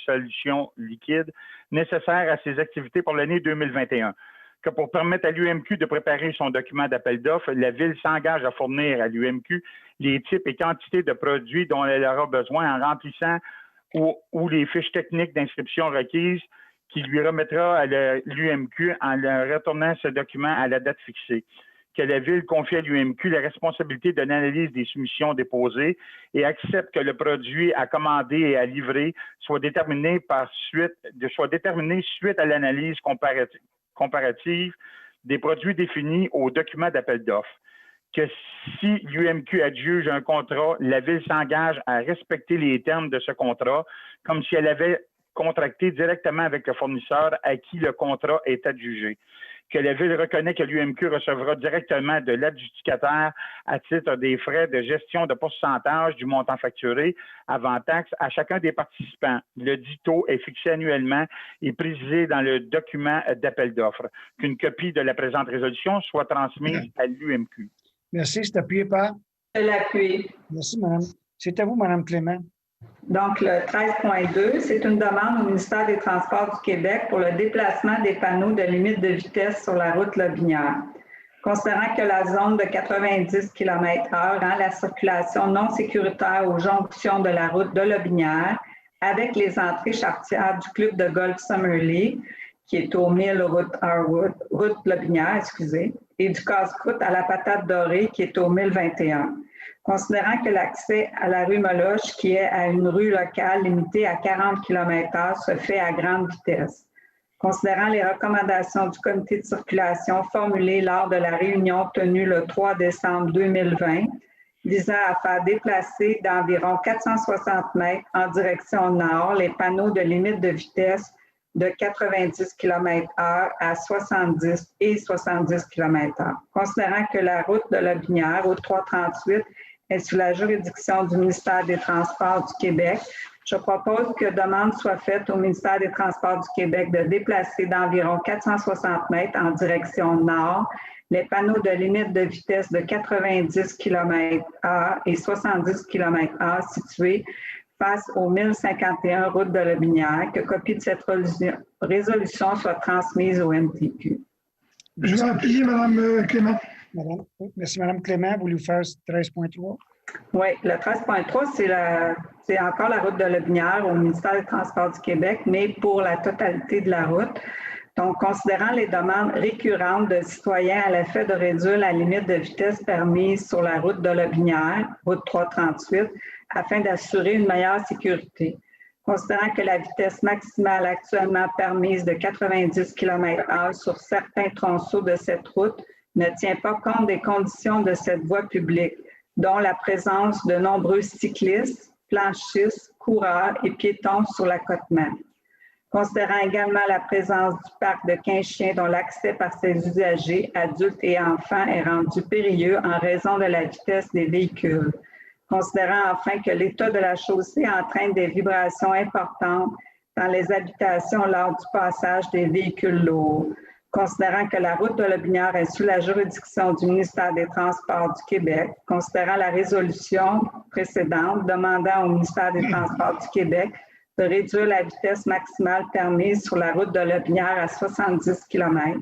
solution liquide, nécessaires à ces activités pour l'année 2021. Que pour permettre à l'UMQ de préparer son document d'appel d'offres, la Ville s'engage à fournir à l'UMQ les types et quantités de produits dont elle aura besoin en remplissant ou les fiches techniques d'inscription requises qui lui remettra à l'UMQ en leur retournant ce document à la date fixée. que la Ville confie à l'UMQ la responsabilité de l'analyse des soumissions déposées et accepte que le produit à commander et à livrer soit déterminé suite à l'analyse comparative des produits définis au document d'appel d'offres. Que si l'UMQ adjuge un contrat, la Ville s'engage à respecter les termes de ce contrat comme si elle avait contracté directement avec le fournisseur à qui le contrat est adjugé. Que la Ville reconnaît que l'UMQ recevra directement de l'adjudicataire à titre des frais de gestion de pourcentage du montant facturé avant taxe à chacun des participants. Le dit taux est fixé annuellement et précisé dans le document d'appel d'offres. Qu'une copie de la présente résolution soit transmise à l'UMQ. Merci. C'est appuyé par? Je l'appuie. Merci, madame. C'est à vous, madame Clément. Donc, le 13.2, c'est une demande au ministère des Transports du Québec pour le déplacement des panneaux de limite de vitesse sur la route Lobinière. Considérant que la zone de 90 km/h rend la circulation non sécuritaire aux jonctions de la route de Lobinière avec les entrées charretières du club de golf Summerlee, qui est au 1000 route Lobinière, et du casse-croûte à la Patate Dorée, qui est au 1021. Considérant que l'accès à la rue Moloch, qui est à une rue locale limitée à 40 km/h, se fait à grande vitesse. Considérant les recommandations du comité de circulation formulées lors de la réunion tenue le 3 décembre 2020, visant à faire déplacer d'environ 460 mètres en direction nord les panneaux de limite de vitesse de 90 km/h à 70 et 70 km/h. Considérant que la route de Lobinière, route 338, est sous la juridiction du ministère des Transports du Québec, je propose que demande soit faite au ministère des Transports du Québec de déplacer d'environ 460 mètres en direction nord les panneaux de limite de vitesse de 90 km/h et 70 km/h situés face au 1051 route de Lobinière, que copie de cette résolution soit transmise au MTQ. Je vais appuyer Mme Clément. Merci, Mme Clément. Voulez-vous faire 13.3? Oui, le 13.3, c'est encore la route de Lobinière au ministère des Transports du Québec, mais pour la totalité de la route. Donc, considérant les demandes récurrentes de citoyens à l'effet de réduire la limite de vitesse permise sur la route de Lobinière, route 338, afin d'assurer une meilleure sécurité. Considérant que la vitesse maximale actuellement permise de 90 km/h sur certains tronçons de cette route ne tient pas compte des conditions de cette voie publique, dont la présence de nombreux cyclistes, planchistes, coureurs et piétons sur l'accotement. Considérant également la présence du parc de 15 chiens dont l'accès par ses usagers, adultes et enfants, est rendu périlleux en raison de la vitesse des véhicules. Considérant enfin que l'état de la chaussée entraîne des vibrations importantes dans les habitations lors du passage des véhicules lourds. Considérant que la route de Lobinière est sous la juridiction du ministère des Transports du Québec, considérant la résolution précédente demandant au ministère des Transports du Québec de réduire la vitesse maximale permise sur la route de Lobinière à 70 km,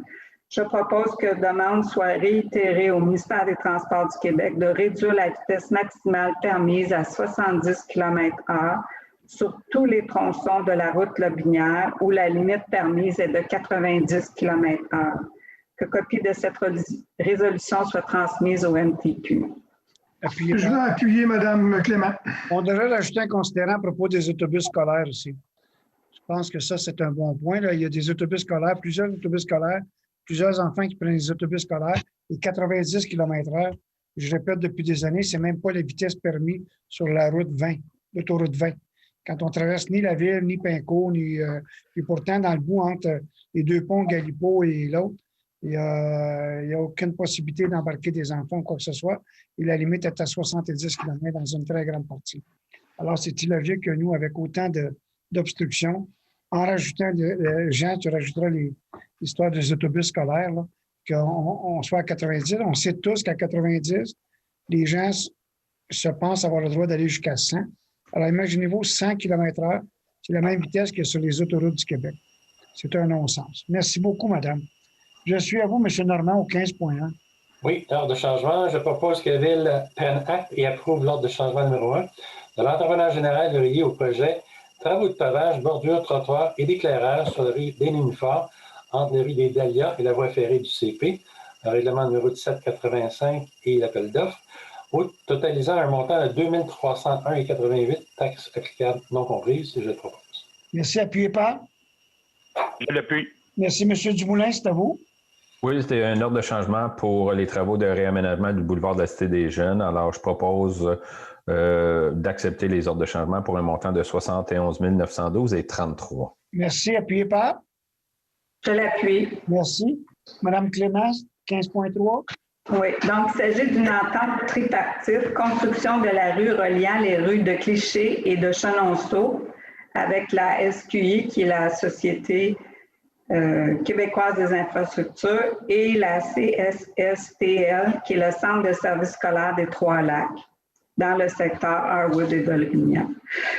je propose que demande soit réitérée au ministère des Transports du Québec de réduire la vitesse maximale permise à 70 km/h sur tous les tronçons de la route Lobinière où la limite permise est de 90 km/h. Que copie de cette résolution soit transmise au MTQ. Je vais appuyer Mme Clément. On devrait rajouter un considérant à propos des autobus scolaires aussi. Je pense que ça, c'est un bon point. Là. Il y a des autobus scolaires, plusieurs autobus scolaires, plusieurs enfants qui prennent les autobus scolaires et 90 km/h. Je répète depuis des années, c'est même pas la vitesse permise sur la route 20, l'autoroute 20. Quand on traverse ni la ville, ni Pinco, ni pourtant dans le bout entre les deux ponts Galipo et l'autre, il n'y a aucune possibilité d'embarquer des enfants ou quoi que ce soit. Et la limite est à 70 km dans une très grande partie. Alors, c'est illogique que nous, avec autant d'obstructions, en rajoutant, Jean, tu rajouteras l'histoire des autobus scolaires, qu'on soit à 90. On sait tous qu'à 90, les gens se pensent avoir le droit d'aller jusqu'à 100. Alors, imaginez-vous 100 km/h, c'est la même vitesse que sur les autoroutes du Québec. C'est un non-sens. Merci beaucoup, madame. Je suis à vous, M. Normand, au 15.1. Oui, l'ordre de changement. Je propose que la Ville prenne acte et approuve l'ordre de changement numéro 1 de l'entrepreneur général relié au projet travaux de pavage, bordure, trottoir et d'éclairage sur la rue des Nénuphars, entre la rue des Dahlias et la voie ferrée du CP, le règlement numéro 1785 et l'appel d'offres, totalisant un montant de 2 301,88 taxes applicables non comprises, et je le propose. Merci. Appuyé par? Je l'appuie. Merci, M. Dumoulin, c'est à vous. Oui, c'était un ordre de changement pour les travaux de réaménagement du boulevard de la Cité des Jeunes. Alors, je propose d'accepter les ordres de changement pour un montant de 71 912,33. Merci. Appuyé par? Je l'appuie. Merci. Madame Clémence, 15.3. Oui, donc il s'agit d'une entente tripartite, construction de la rue reliant les rues de Cliché et de Chenonceau avec la SQI, qui est la Société québécoise des infrastructures, et la CSSTL, qui est le Centre de services scolaires des Trois-Lacs, dans le secteur Harwood et Dolgrignan.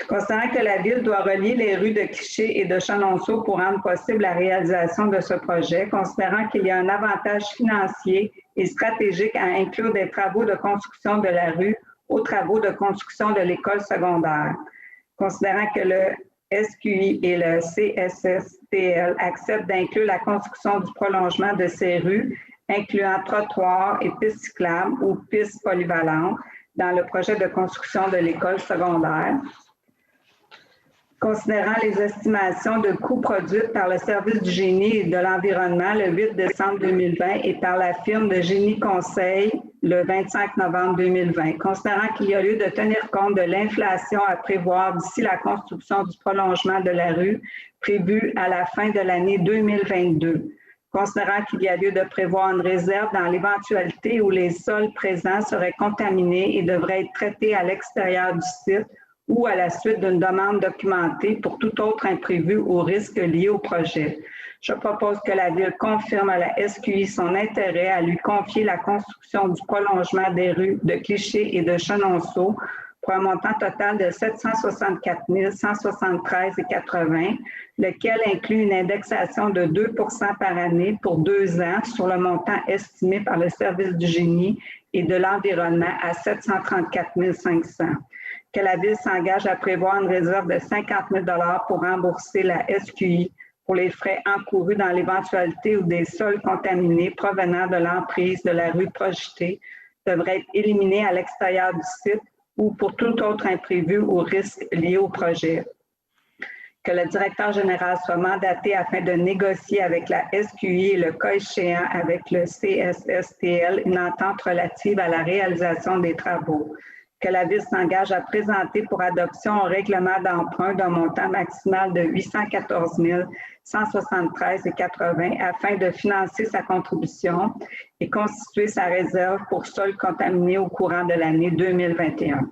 Considérant que la Ville doit relier les rues de Cliché et de Chenonceau pour rendre possible la réalisation de ce projet, considérant qu'il y a un avantage financier et stratégique à inclure des travaux de construction de la rue aux travaux de construction de l'école secondaire, considérant que le SQI et le CSSTL acceptent d'inclure la construction du prolongement de ces rues, incluant trottoirs et pistes cyclables ou pistes polyvalentes, dans le projet de construction de l'école secondaire. Considérant les estimations de coûts produites par le Service du génie et de l'environnement le 8 décembre 2020 et par la firme de génie conseil le 25 novembre 2020, considérant qu'il y a lieu de tenir compte de l'inflation à prévoir d'ici la construction du prolongement de la rue prévue à la fin de l'année 2022, considérant qu'il y a lieu de prévoir une réserve dans l'éventualité où les sols présents seraient contaminés et devraient être traités à l'extérieur du site ou à la suite d'une demande documentée pour tout autre imprévu ou risque lié au projet. Je propose que la Ville confirme à la SQI son intérêt à lui confier la construction du prolongement des rues de Cliché et de Chenonceau pour un montant total de 764 173,80, lequel inclut une indexation de 2 par année pour 2 ans sur le montant estimé par le Service du génie et de l'environnement à 734 500. Que la Ville s'engage à prévoir une réserve de 50 000 $ pour rembourser la SQI pour les frais encourus dans l'éventualité où des sols contaminés provenant de l'emprise de la rue projetée devraient être éliminés à l'extérieur du site ou pour tout autre imprévu ou risque lié au projet. Que le directeur général soit mandaté afin de négocier avec la SQI et le cas échéant avec le CSSTL une entente relative à la réalisation des travaux. Que la Ville s'engage à présenter pour adoption un règlement d'emprunt d'un montant maximal de 814 173,80 afin de financer sa contribution et constituer sa réserve pour sols contaminés au courant de l'année 2021.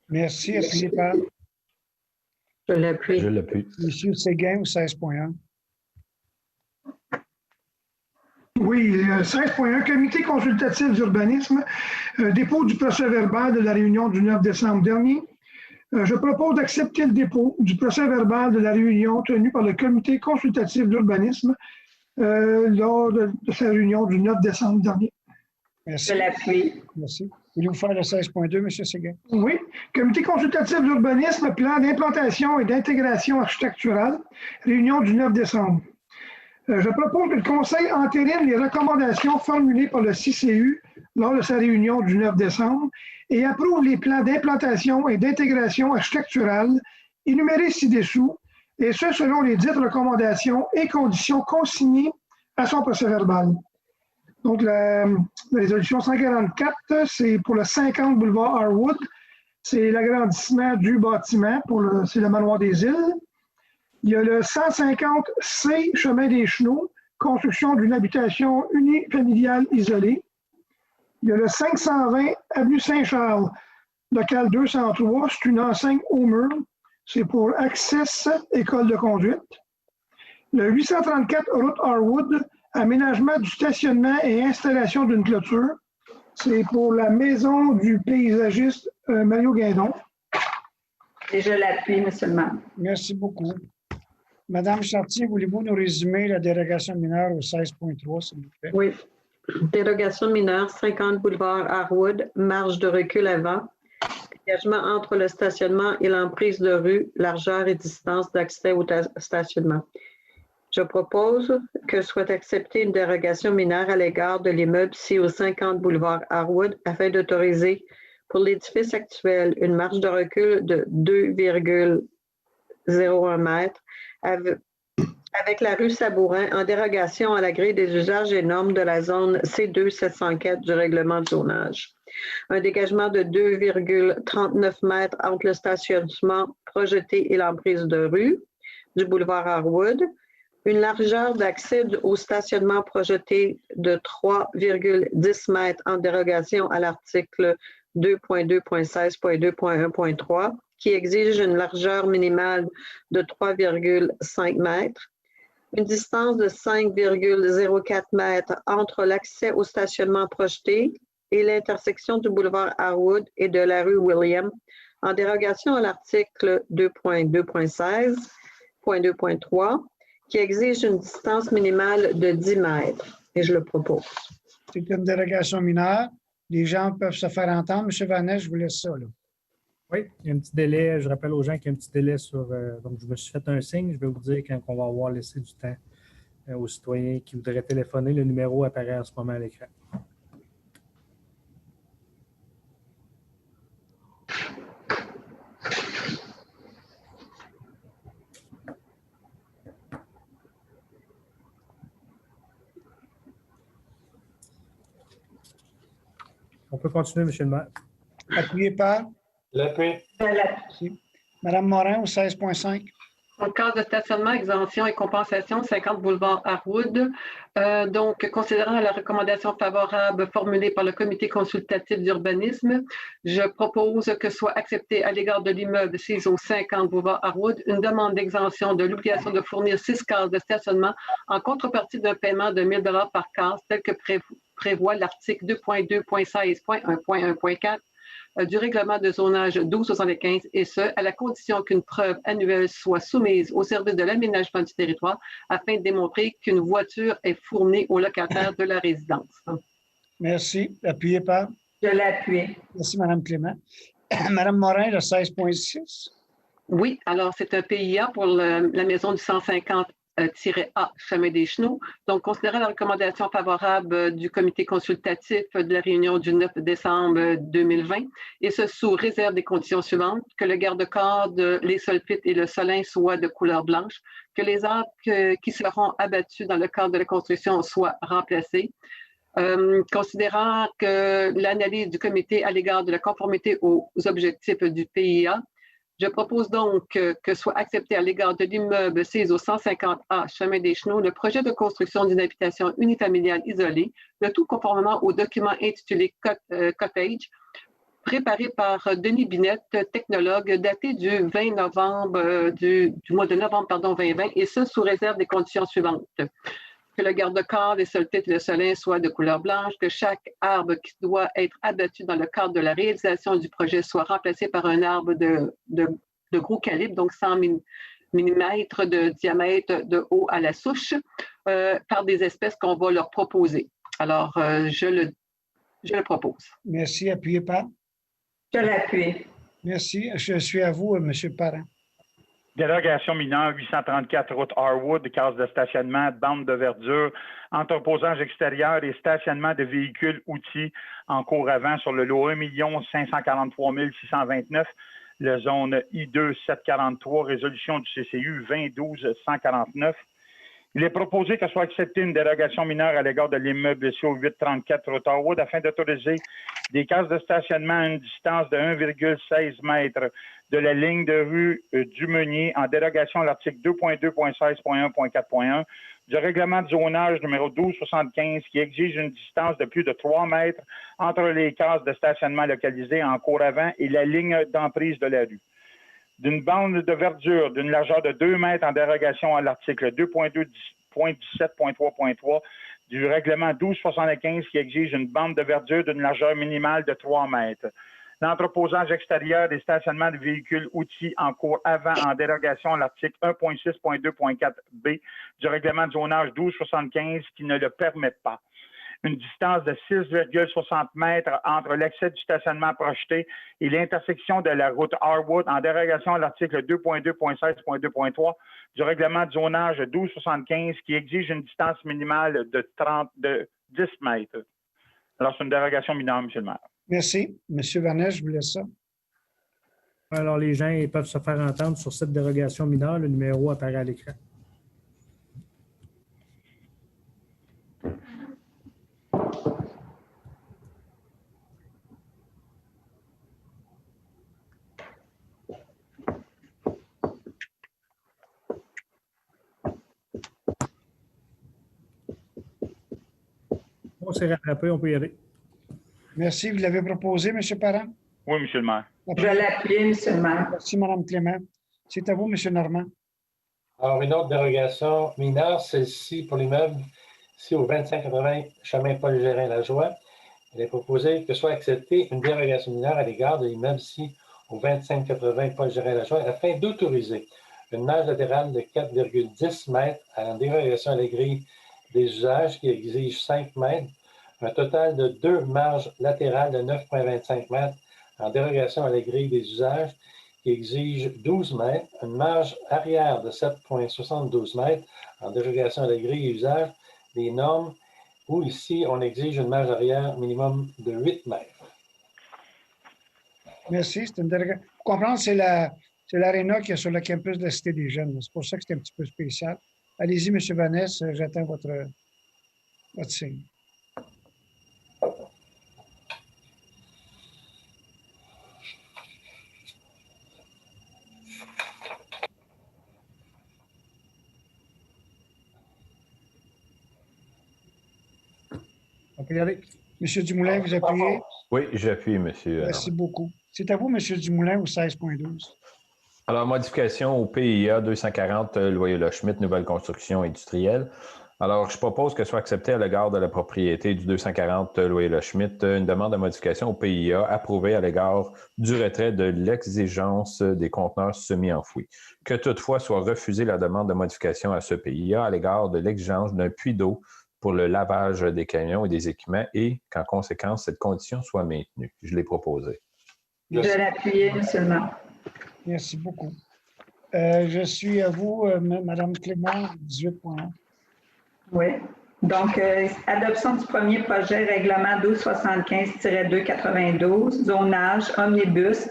Merci. Appuyé par? Je l'appuie. Je l'appuie. Monsieur Séguin, 16.1. Oui, 16.1, comité consultatif d'urbanisme, dépôt du procès-verbal de la réunion du 9 décembre dernier. Je propose d'accepter le dépôt du procès-verbal de la réunion tenue par le comité consultatif d'urbanisme lors de sa réunion du 9 décembre dernier. Merci. Je l'appuie. Merci. Voulez-vous faire le 16.2, M. Séguin? Oui. Comité consultatif d'urbanisme, plan d'implantation et d'intégration architecturale, réunion du 9 décembre. Je propose que le Conseil entérine les recommandations formulées par le CCU lors de sa réunion du 9 décembre et approuve les plans d'implantation et d'intégration architecturale énumérés ci-dessous, et ce selon les dites recommandations et conditions consignées à son procès-verbal. Donc, la résolution 144, c'est pour le 50 boulevard Harwood, c'est l'agrandissement du bâtiment, c'est le manoir des îles. Il y a le 150C chemin des Chenaux, construction d'une habitation unifamiliale isolée. Il y a le 520 avenue Saint-Charles, local 203, c'est une enseigne au mur. C'est pour Access École de conduite. Le 834 route Harwood, aménagement du stationnement et installation d'une clôture. C'est pour la maison du paysagiste Mario Guindon. Et je l'appuie, M. le maire. Merci beaucoup. Madame Chartier, voulez-vous nous résumer la dérogation mineure au 16.3, s'il vous plaît? Oui. Dérogation mineure, 50 boulevard Harwood, marge de recul avant. Engagement entre le stationnement et l'emprise de rue, largeur et distance d'accès au stationnement. Je propose que soit acceptée une dérogation mineure à l'égard de l'immeuble situé au 50 boulevard Harwood afin d'autoriser pour l'édifice actuel une marge de recul de 2,01 mètres avec la rue Sabourin en dérogation à la grille des usages et normes de la zone C2-704 du règlement de zonage. Un dégagement de 2,39 mètres entre le stationnement projeté et l'emprise de rue du boulevard Harwood. Une largeur d'accès au stationnement projeté de 3,10 mètres en dérogation à l'article 2.2.16.2.1.3 qui exige une largeur minimale de 3,5 mètres. Une distance de 5,04 mètres entre l'accès au stationnement projeté et l'intersection du boulevard Harwood et de la rue William, en dérogation à l'article 2.2.16.2.3, qui exige une distance minimale de 10 mètres. Et je le propose. C'est une dérogation mineure. Les gens peuvent se faire entendre. M. Vannet, je vous laisse ça. Là. Oui, il y a un petit délai. Je rappelle aux gens qu'il y a un petit délai sur... donc, je me suis fait un signe. Je vais vous dire quand on va avoir laissé du temps aux citoyens qui voudraient téléphoner. Le numéro apparaît en ce moment à l'écran. On peut continuer, M. le maire. Appuyé par? L'appui. Merci. Mme Morin, au 16.5. Dans le cadre de stationnement, exemption et compensation, 50 boulevard Harwood. Donc, considérant la recommandation favorable formulée par le comité consultatif d'urbanisme, je propose que soit acceptée à l'égard de l'immeuble CISO 50 boulevard Harwood une demande d'exemption de l'obligation de fournir 6 cases de stationnement en contrepartie d'un paiement de 1 000 par case, tel que prévoit l'article 2.2.16.1.1.4 du règlement de zonage 1275, et ce, à la condition qu'une preuve annuelle soit soumise au service de l'aménagement du territoire afin de démontrer qu'une voiture est fournie aux locataires de la résidence. Merci. Appuyé par? Je l'appuie. Merci, Mme Clément. Mme Morin, le 16.6. Oui, alors c'est un PIA pour la maison du 150-A, Chemin des Chenaux. Donc, considérant la recommandation favorable du comité consultatif de la réunion du 9 décembre 2020, et ce sous réserve des conditions suivantes, que le garde-corps, les solpites et le solin soient de couleur blanche, que les arbres qui seront abattus dans le cadre de la construction soient remplacés, considérant que l'analyse du comité à l'égard de la conformité aux objectifs du PIA, je propose donc que soit accepté à l'égard de l'immeuble CISO 150A, Chemin des Chenaux, le projet de construction d'une habitation unifamiliale isolée, le tout conformément au document intitulé Cottage, préparé par Denis Binette, technologue, daté du 20 novembre, du mois de novembre 2020, et ce, sous réserve des conditions suivantes. Que le garde-corps, les solpites et le solin soient de couleur blanche, que chaque arbre qui doit être abattu dans le cadre de la réalisation du projet soit remplacé par un arbre de gros calibre, donc 100 mm de diamètre de haut à la souche, par des espèces qu'on va leur proposer. Alors, je le propose. Merci. Appuyé par? Je l'appuie. Merci. Je suis à vous, M. Parent. Dérogation mineure 834 route Harwood, case de stationnement, bande de verdure, entreposage extérieur et stationnement de véhicules outils en cours avant sur le lot 1 543 629, la zone I2 743, résolution du CCU 2012-149. Il est proposé que soit acceptée une dérogation mineure à l'égard de l'immeuble CO 834 route Harwood afin d'autoriser des cases de stationnement à une distance de 1,16 mètres de la ligne de rue du Meunier en dérogation à l'article 2.2.16.1.4.1 du règlement de zonage numéro 1275 qui exige une distance de plus de 3 mètres entre les cases de stationnement localisées en cours avant et la ligne d'emprise de la rue. D'une bande de verdure d'une largeur de 2 mètres en dérogation à l'article 2.2.17.3.3 du règlement 1275 qui exige une bande de verdure d'une largeur minimale de 3 mètres. L'entreposage extérieur des stationnements de véhicules outils en cours avant en dérogation à l'article 1.6.2.4b du règlement de zonage 1275 qui ne le permet pas. une distance de 6,60 mètres entre l'accès du stationnement projeté et l'intersection de la route Harwood en dérogation à l'article 2.2.16.2.3 du règlement de zonage 1275 qui exige une distance minimale de 10 mètres. Alors, c'est une dérogation mineure, M. le maire. Merci. M. Vernet, je vous laisse ça. Alors, les gens ils peuvent se faire entendre sur cette dérogation mineure. Le numéro apparaît à l'écran. On s'est rattrapé, on peut y aller. Merci. Vous l'avez proposé, M. Parent? Oui, M. le maire. Je l'appuie, M. le maire. Merci, Mme Clément. C'est à vous, M. Normand. Alors, une autre dérogation mineure, celle-ci pour l'immeuble, ici au 2580 chemin Paul Gérin-Lajoie. Il est proposé que soit acceptée une dérogation mineure à l'égard de l'immeuble ici au 2580 Paul Gérin-Lajoie afin d'autoriser une marge latérale de 4,10 mètres en dérogation à la grille des usages qui exige 5 mètres, un total de 2 marges latérales de 9,25 mètres en dérogation à la grille des usages qui exige 12 mètres, une marge arrière de 7,72 mètres en dérogation à la grille des usages des normes où ici on exige une marge arrière minimum de 8 mètres. Merci. C'est une dérogation. Pour comprendre, c'est l'aréna qui est sur le campus de la Cité des Jeunes. C'est pour ça que c'est un petit peu spécial. Allez-y, M. Vanesse, j'attends votre signe. On peut y aller. M. Dumoulin, vous appuyez? Oui, j'appuie, monsieur. Merci beaucoup. C'est à vous, M. Dumoulin, au 16.12. Alors, modification au PIA 240 Loyola-Schmidt, nouvelle construction industrielle. Alors, je propose que soit accepté à l'égard de la propriété du 240 Loyola-Schmidt une demande de modification au PIA approuvée à l'égard du retrait de l'exigence des conteneurs semi-enfouis. Que toutefois soit refusée la demande de modification à ce PIA à l'égard de l'exigence d'un puits d'eau pour le lavage des camions et des équipements et qu'en conséquence, cette condition soit maintenue. Je l'ai proposé. Je l'appuie, M. le maire. Merci beaucoup. Je suis à vous, Mme Clément, 18.1. Oui. Donc, adoption du premier projet règlement 1275-292, zonage, omnibus,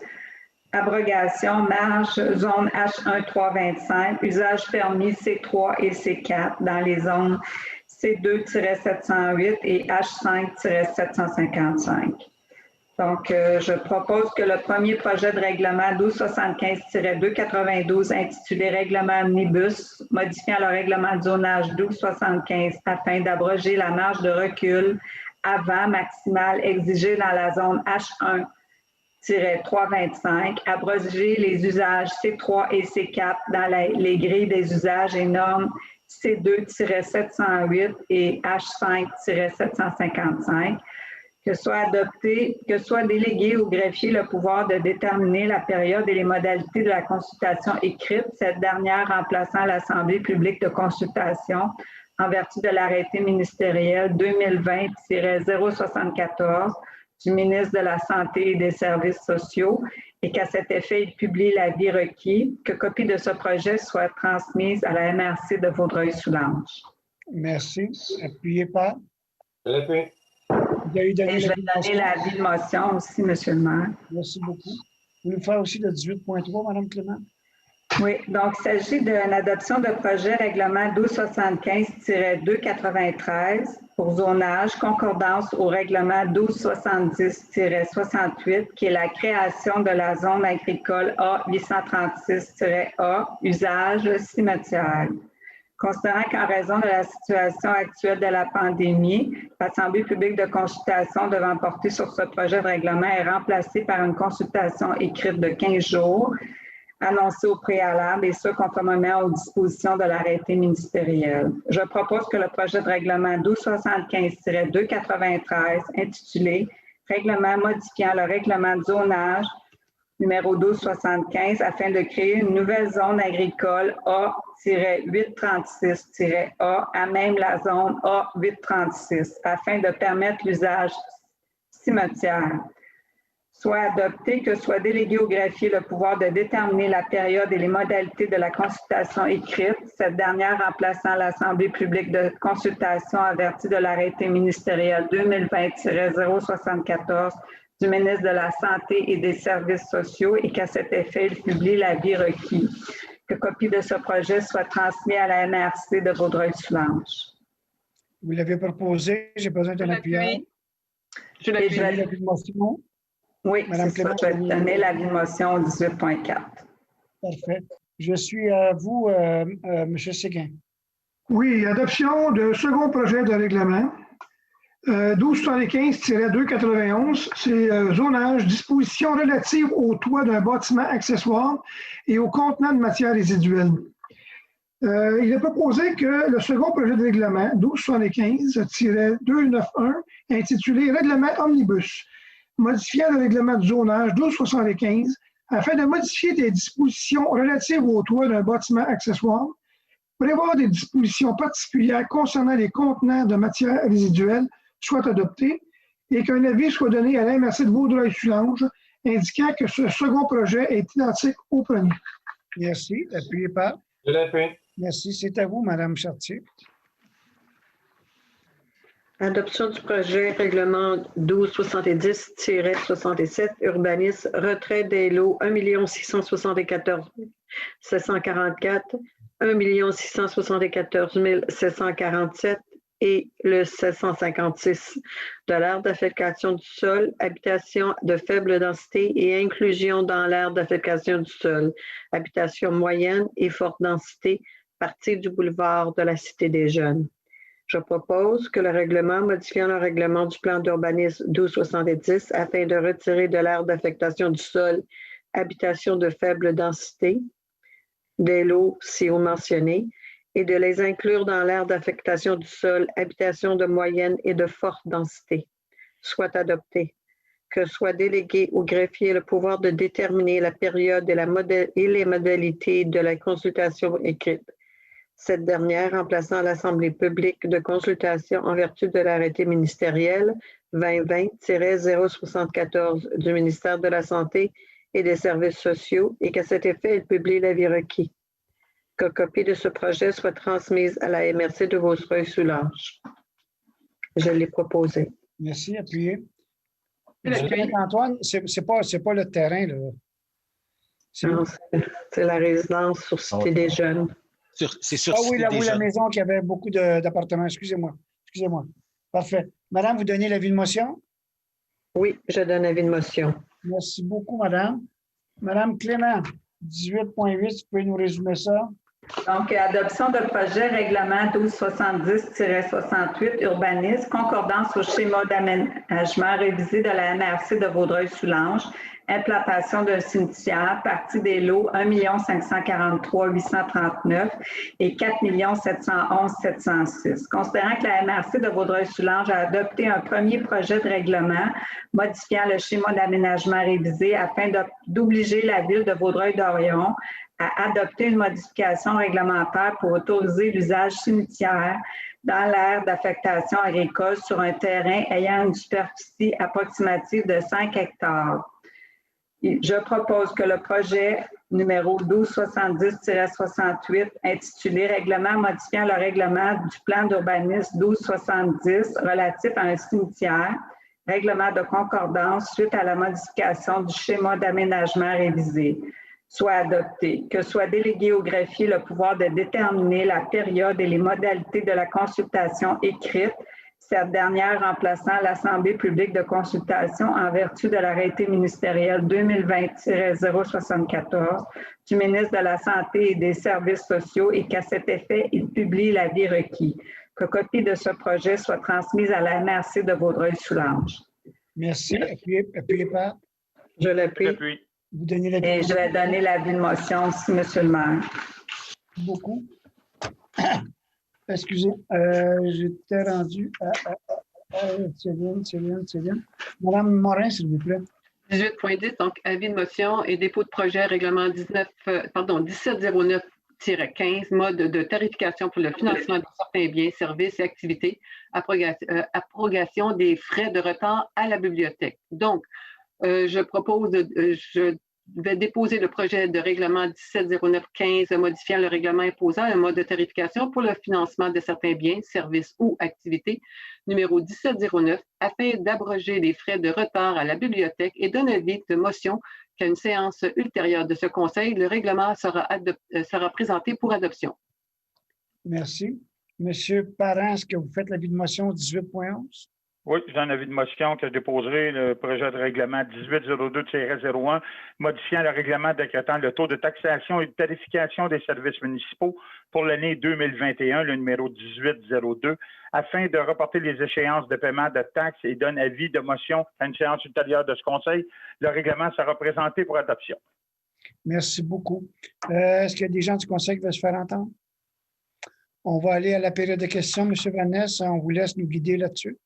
abrogation, marge, zone H1-325, usage permis C3 et C4 dans les zones C2-708 et H5-755. Donc, je propose que le premier projet de règlement 1275-292 intitulé Règlement omnibus, modifiant le règlement de zonage 1275 afin d'abroger la marge de recul avant maximale exigée dans la zone H1-325, abroger les usages C3 et C4 dans les grilles des usages et normes C2-708 et H5-755, que soit délégué au greffier le pouvoir de déterminer la période et les modalités de la consultation écrite, cette dernière remplaçant l'Assemblée publique de consultation en vertu de l'arrêté ministériel 2020-074 du ministre de la Santé et des Services sociaux et qu'à cet effet, il publie l'avis requis, que copie de ce projet soit transmise à la MRC de Vaudreuil-Soulanges. Merci. Appuyez pas. Je l'appuie. Et je vais donner l'avis de motion aussi, M. le maire. Merci beaucoup. Vous nous faire aussi le 18.3, Mme Clément? Oui, donc il s'agit d'une adoption de projet règlement 1275-293 pour zonage, concordance au règlement 1270-68 qui est la création de la zone agricole A836-A, usage cimetière. Considérant qu'en raison de la situation actuelle de la pandémie, l'Assemblée publique de consultation devant porter sur ce projet de règlement est remplacée par une consultation écrite de 15 jours, annoncée au préalable et ce, conformément aux dispositions de l'arrêté ministériel. Je propose que le projet de règlement 1275-293, intitulé « Règlement modifiant le règlement de zonage numéro 1275, afin de créer une nouvelle zone agricole A-836-A à même la zone A836, afin de permettre l'usage cimetière. Soit adopté, que soit délégué au greffier le pouvoir de déterminer la période et les modalités de la consultation écrite, cette dernière remplaçant l'Assemblée publique de consultation en vertu de l'arrêté ministériel 2020-074 du ministre de la Santé et des Services sociaux et qu'à cet effet, il publie l'avis requis. Que copie de ce projet soit transmise à la MRC de Vaudreuil-Soulanges. Vous l'avez proposé, j'ai besoin d'un appuyant. Je Vous l'appuie. donnez l'avis de motion? Oui, Madame c'est ça. Clément, Je vais donner l'avis de motion 18.4. Parfait. Je suis à vous, M. Séguin. Oui, adoption de second projet de règlement. 1275-291, c'est zonage, dispositions relatives au toit d'un bâtiment accessoire et au contenant de matières résiduelles. Il est proposé que le second projet de règlement 1275-291, intitulé Règlement Omnibus, modifiant le règlement du zonage 1275 afin de modifier des dispositions relatives au toit d'un bâtiment accessoire, prévoir des dispositions particulières concernant les contenants de matières résiduelles soit adopté et qu'un avis soit donné à la MRC de Vaudreuil-Soulanges indiquant que ce second projet est identique au premier. Merci. Appuyez par. Je l'appuie. Merci. C'est à vous, Mme Chartier. Adoption du projet règlement 1270-67 urbanisme, retrait des lots 1 674 744, 1 674 747 et le 756 de l'aire d'affectation du sol, habitation de faible densité et inclusion dans l'aire d'affectation du sol, habitation moyenne et forte densité, partie du boulevard de la Cité des Jeunes. Je propose que le règlement modifiant le règlement du plan d'urbanisme 1270 afin de retirer de l'aire d'affectation du sol habitation de faible densité des lots ci-haut mentionnés et de les inclure dans l'aire d'affectation du sol habitation de moyenne et de forte densité, soit adopté. Que soit délégué au greffier le pouvoir de déterminer la période et les modalités de la consultation écrite. Cette dernière remplaçant l'Assemblée publique de consultation en vertu de l'arrêté ministériel 2020-074 du ministère de la Santé et des Services sociaux et qu'à cet effet, il publie l'avis requis. Que copie de ce projet soit transmise à la MRC de Vaudreuil-Soulanges. Je l'ai proposé. Merci. Appuyez. J'appuie. Antoine, c'est pas le terrain, là. C'est la résidence sur Cité des Jeunes. C'est sur Ah oui, Cité des la Jeunes. maison qui avait beaucoup d'appartements. Excusez-moi. Parfait. Madame, vous donnez l'avis de motion? Oui, je donne avis de motion. Merci beaucoup, madame. Madame Clément, 18.8, tu peux nous résumer ça? Donc, adoption de projet règlement 1270-68 urbanisme, concordance au schéma d'aménagement révisé de la MRC de Vaudreuil-Soulanges, implantation d'un cimetière, partie des lots 1 543 839 et 4 711 706. Considérant que la MRC de Vaudreuil-Soulanges a adopté un premier projet de règlement modifiant le schéma d'aménagement révisé afin d'obliger la ville de Vaudreuil-Dorion à adopter une modification réglementaire pour autoriser l'usage cimetière dans l'aire d'affectation agricole sur un terrain ayant une superficie approximative de 5 hectares. Je propose que le projet numéro 1270-68 intitulé Règlement modifiant le règlement du plan d'urbanisme 1270 relatif à un cimetière, règlement de concordance suite à la modification du schéma d'aménagement révisé, soit adopté, que soit délégué au greffier le pouvoir de déterminer la période et les modalités de la consultation écrite, cette dernière remplaçant l'Assemblée publique de consultation en vertu de l'arrêté ministériel 2020-074 du ministre de la Santé et des Services sociaux et qu'à cet effet, il publie l'avis requis. Que copie de ce projet soit transmise à la MRC de Vaudreuil-Soulanges. Merci. Appuyez par. Je l'appuie. Vous donnez l'avis. Et je vais donner l'avis de motion aussi, M. le maire. Merci beaucoup. Excusez, j'étais rendu à Céline. Madame Morin, s'il vous plaît. 18.10, donc avis de motion et dépôt de projet règlement 1709-15, mode de tarification pour le financement de certains biens, services et activités, abrogation des frais de retard à la bibliothèque. Donc, je vais déposer le projet de règlement 1709-15 modifiant le règlement imposant un mode de tarification pour le financement de certains biens, services ou activités, numéro 1709, afin d'abroger les frais de retard à la bibliothèque et donne avis de motion qu'à une séance ultérieure de ce Conseil, le règlement sera présenté pour adoption. Merci. Monsieur Parent, est-ce que vous faites l'avis de motion 18.11? Oui, j'ai un avis de motion que je déposerai le projet de règlement 1802-01, modifiant le règlement décrétant le taux de taxation et de tarification des services municipaux pour l'année 2021, le numéro 1802, afin de reporter les échéances de paiement de taxes et donne avis de motion à une séance ultérieure de ce Conseil. Le règlement sera présenté pour adoption. Merci beaucoup. Est-ce qu'il y a des gens du Conseil qui veulent se faire entendre? On va aller à la période de questions. M. Vanessa, on vous laisse nous guider là-dessus.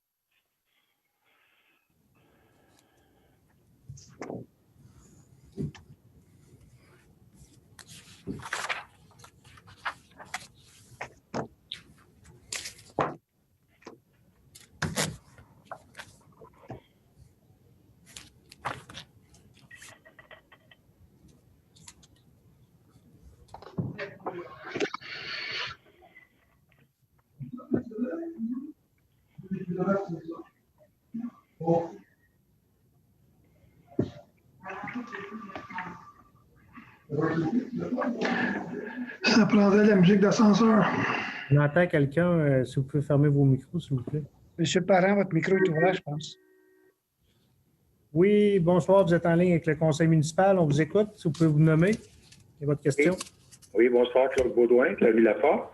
Ça prendrait la musique d'ascenseur. On entend quelqu'un, si vous pouvez fermer vos micros, s'il vous plaît. Monsieur Parent, votre micro est ouvert, je pense. Oui, bonsoir, vous êtes en ligne avec le conseil municipal. On vous écoute, si vous pouvez vous nommer et votre question. Oui, bonsoir, Claude Baudouin, Claude Lafort.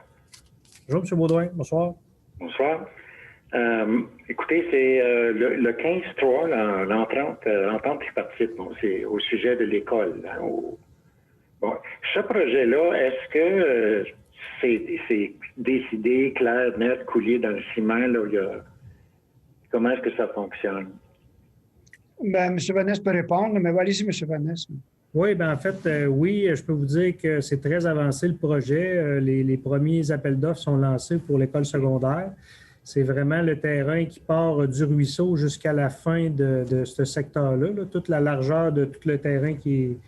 Bonjour, M. Baudouin. Bonsoir. Bonsoir. Écoutez, c'est le 15-3, l'entente tripartite. Bon, c'est au sujet de l'école. Hein, bon, ce projet-là, est-ce que c'est décidé, clair, net, coulé dans le ciment? Là, comment est-ce que ça fonctionne? Ben, M. Vanessa peut répondre, mais allez-y, M. Vanessa. Oui, bien en fait, oui, je peux vous dire que c'est très avancé le projet. Les premiers appels d'offres sont lancés pour l'école secondaire. C'est vraiment le terrain qui part du ruisseau jusqu'à la fin de ce secteur-là, là, toute la largeur de tout le terrain qui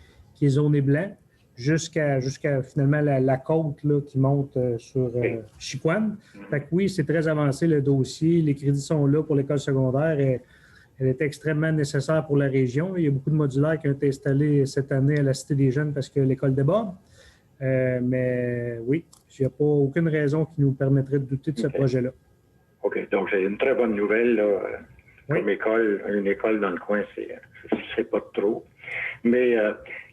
est zoné blanc, jusqu'à finalement la côte là, qui monte sur Chicoine. Fait que oui, c'est très avancé le dossier. Les crédits sont là pour l'école secondaire. Elle est extrêmement nécessaire pour la région. Il y a beaucoup de modulaires qui ont été installés cette année à la Cité des Jeunes parce que l'école déborde. Mais oui, il n'y a pas aucune raison qui nous permettrait de douter de ce projet-là. OK. Donc, c'est une très bonne nouvelle. Là. Comme école, une école dans le coin, c'est pas trop. Mais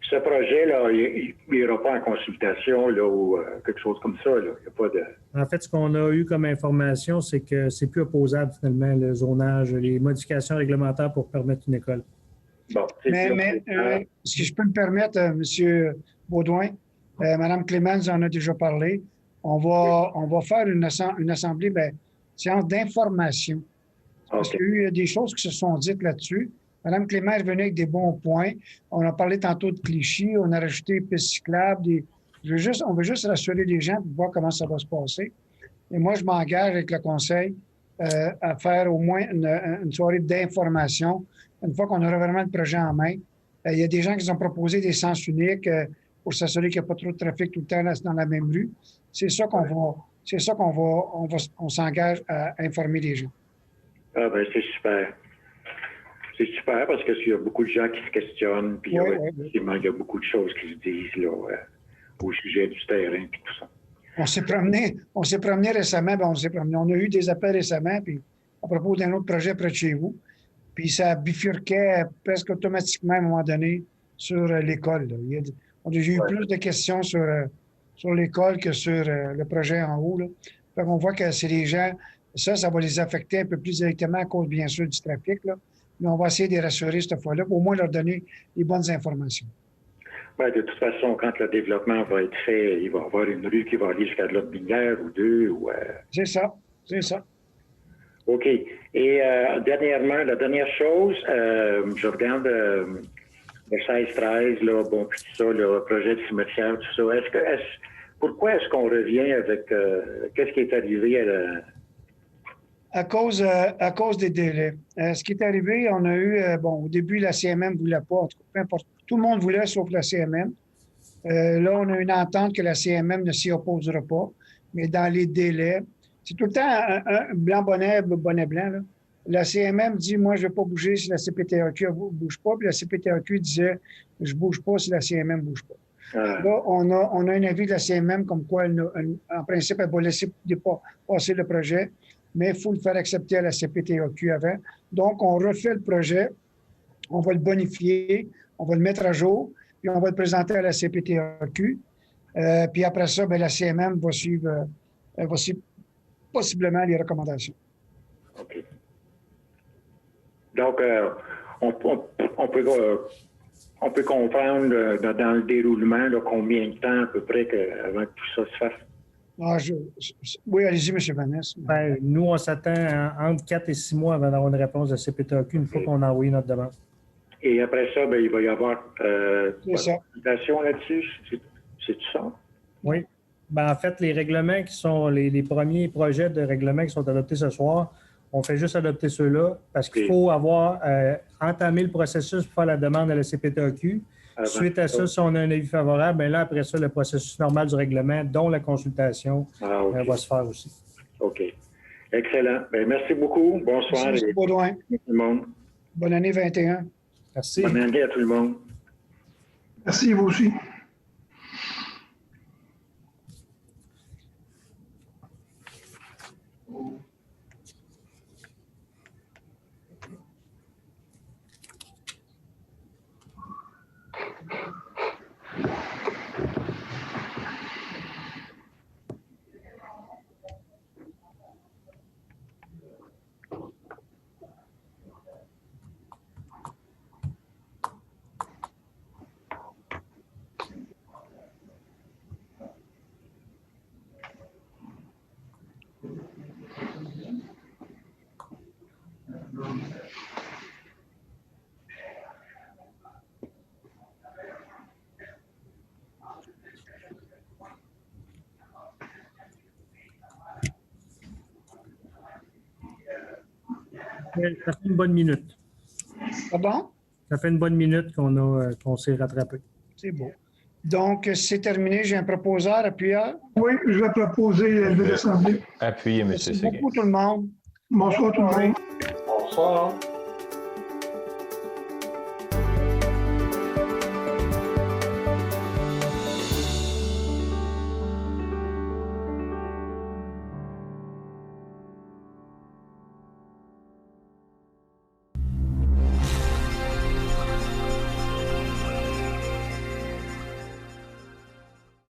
ce projet-là, il n'ira pas en consultation là, ou quelque chose comme ça. Là. Il y a pas de... En fait, ce qu'on a eu comme information, c'est que c'est plus opposable finalement le zonage, les modifications réglementaires pour permettre une école. Bon, mais si je peux me permettre, M. Baudouin, Mme Clémence en a déjà parlé. On va faire une assemblée, séance d'information. Parce qu'il y a eu des choses qui se sont dites là-dessus. Mme Clément est revenue avec des bons points. On a parlé tantôt de Clichy, on a rajouté pistes cyclables. On veut juste rassurer les gens pour voir comment ça va se passer. Et moi, je m'engage avec le conseil à faire au moins une soirée d'information. Une fois qu'on aura vraiment le projet en main, il y a des gens qui ont proposé des sens uniques pour s'assurer qu'il n'y a pas trop de trafic tout le temps dans la même rue. C'est ça qu'on s'engage à informer les gens. Ah ben c'est super. C'est super parce qu'il y a beaucoup de gens qui se questionnent, puis effectivement, il y a beaucoup de choses qui se disent là, au sujet du terrain et tout ça. On s'est promené récemment, on a eu des appels récemment, puis à propos d'un autre projet près de chez vous, puis ça bifurquait presque automatiquement à un moment donné sur l'école. On a eu plus de questions sur l'école que sur le projet en haut. Là. Fait qu'on voit que c'est les gens, ça va les affecter un peu plus directement à cause, bien sûr, du trafic. Là. Mais on va essayer de les rassurer cette fois-là, pour au moins leur donner les bonnes informations. Ben, de toute façon, quand le développement va être fait, il va y avoir une rue qui va aller jusqu'à de l'autre binière ou deux. C'est ça, c'est ça. OK. Et dernièrement, la dernière chose, je regarde le 16-13, là, bon, puis tout ça, le projet de cimetière, tout ça. Pourquoi est-ce qu'on revient avec qu'est-ce qui est arrivé À cause des délais. Ce qui est arrivé, on a eu, au début, la CMM ne voulait pas, en tout cas, peu importe. Tout le monde voulait, sauf la CMM. Là, on a une entente que la CMM ne s'y opposera pas, mais dans les délais, c'est tout le temps un blanc-bonnet, bonnet-blanc. Là. La CMM dit, moi, je ne vais pas bouger si la CPTAQ ne bouge pas, puis la CPTAQ disait, je ne bouge pas si la CMM ne bouge pas. Là, on a un avis de la CMM comme quoi, en principe, elle va laisser passer le projet, mais il faut le faire accepter à la CPTAQ avant. Donc, on refait le projet, on va le bonifier, on va le mettre à jour, puis on va le présenter à la CPTAQ. Puis après ça, la CMM va suivre possiblement les recommandations. OK. Donc, on peut comprendre dans le déroulement là, combien de temps à peu près avant que tout ça se fasse? Oui, allez-y, M. Vanessa. Nous, on s'attend entre 4 et 6 mois avant d'avoir une réponse de CPTAQ une fois qu'on a envoyé notre demande. Et après ça, il va y avoir une consultation là-dessus? C'est tout ça? Oui. En fait, les règlements qui sont les premiers projets de règlements qui sont adoptés ce soir, on fait juste adopter ceux-là parce qu'il faut avoir entamé le processus pour faire la demande à la CPTAQ. Suite à ça, si on a un avis favorable, là, après ça, le processus normal du règlement, dont la consultation, va se faire aussi. OK. Excellent. Merci beaucoup. Bonsoir. Merci, M. Baudouin. Tout le monde. Bonne année 21. Merci. Bonne année à tout le monde. Merci, vous aussi. Ça fait une bonne minute. Pardon? Ça fait une bonne minute qu'on s'est rattrapé. C'est beau. Donc, c'est terminé. J'ai un proposeur, appuyeur. Oui, je vais proposer le l'Assemblée. Appuyez, M. Séguin. Merci beaucoup, tout le monde. Bonsoir, tout le monde. Bonsoir.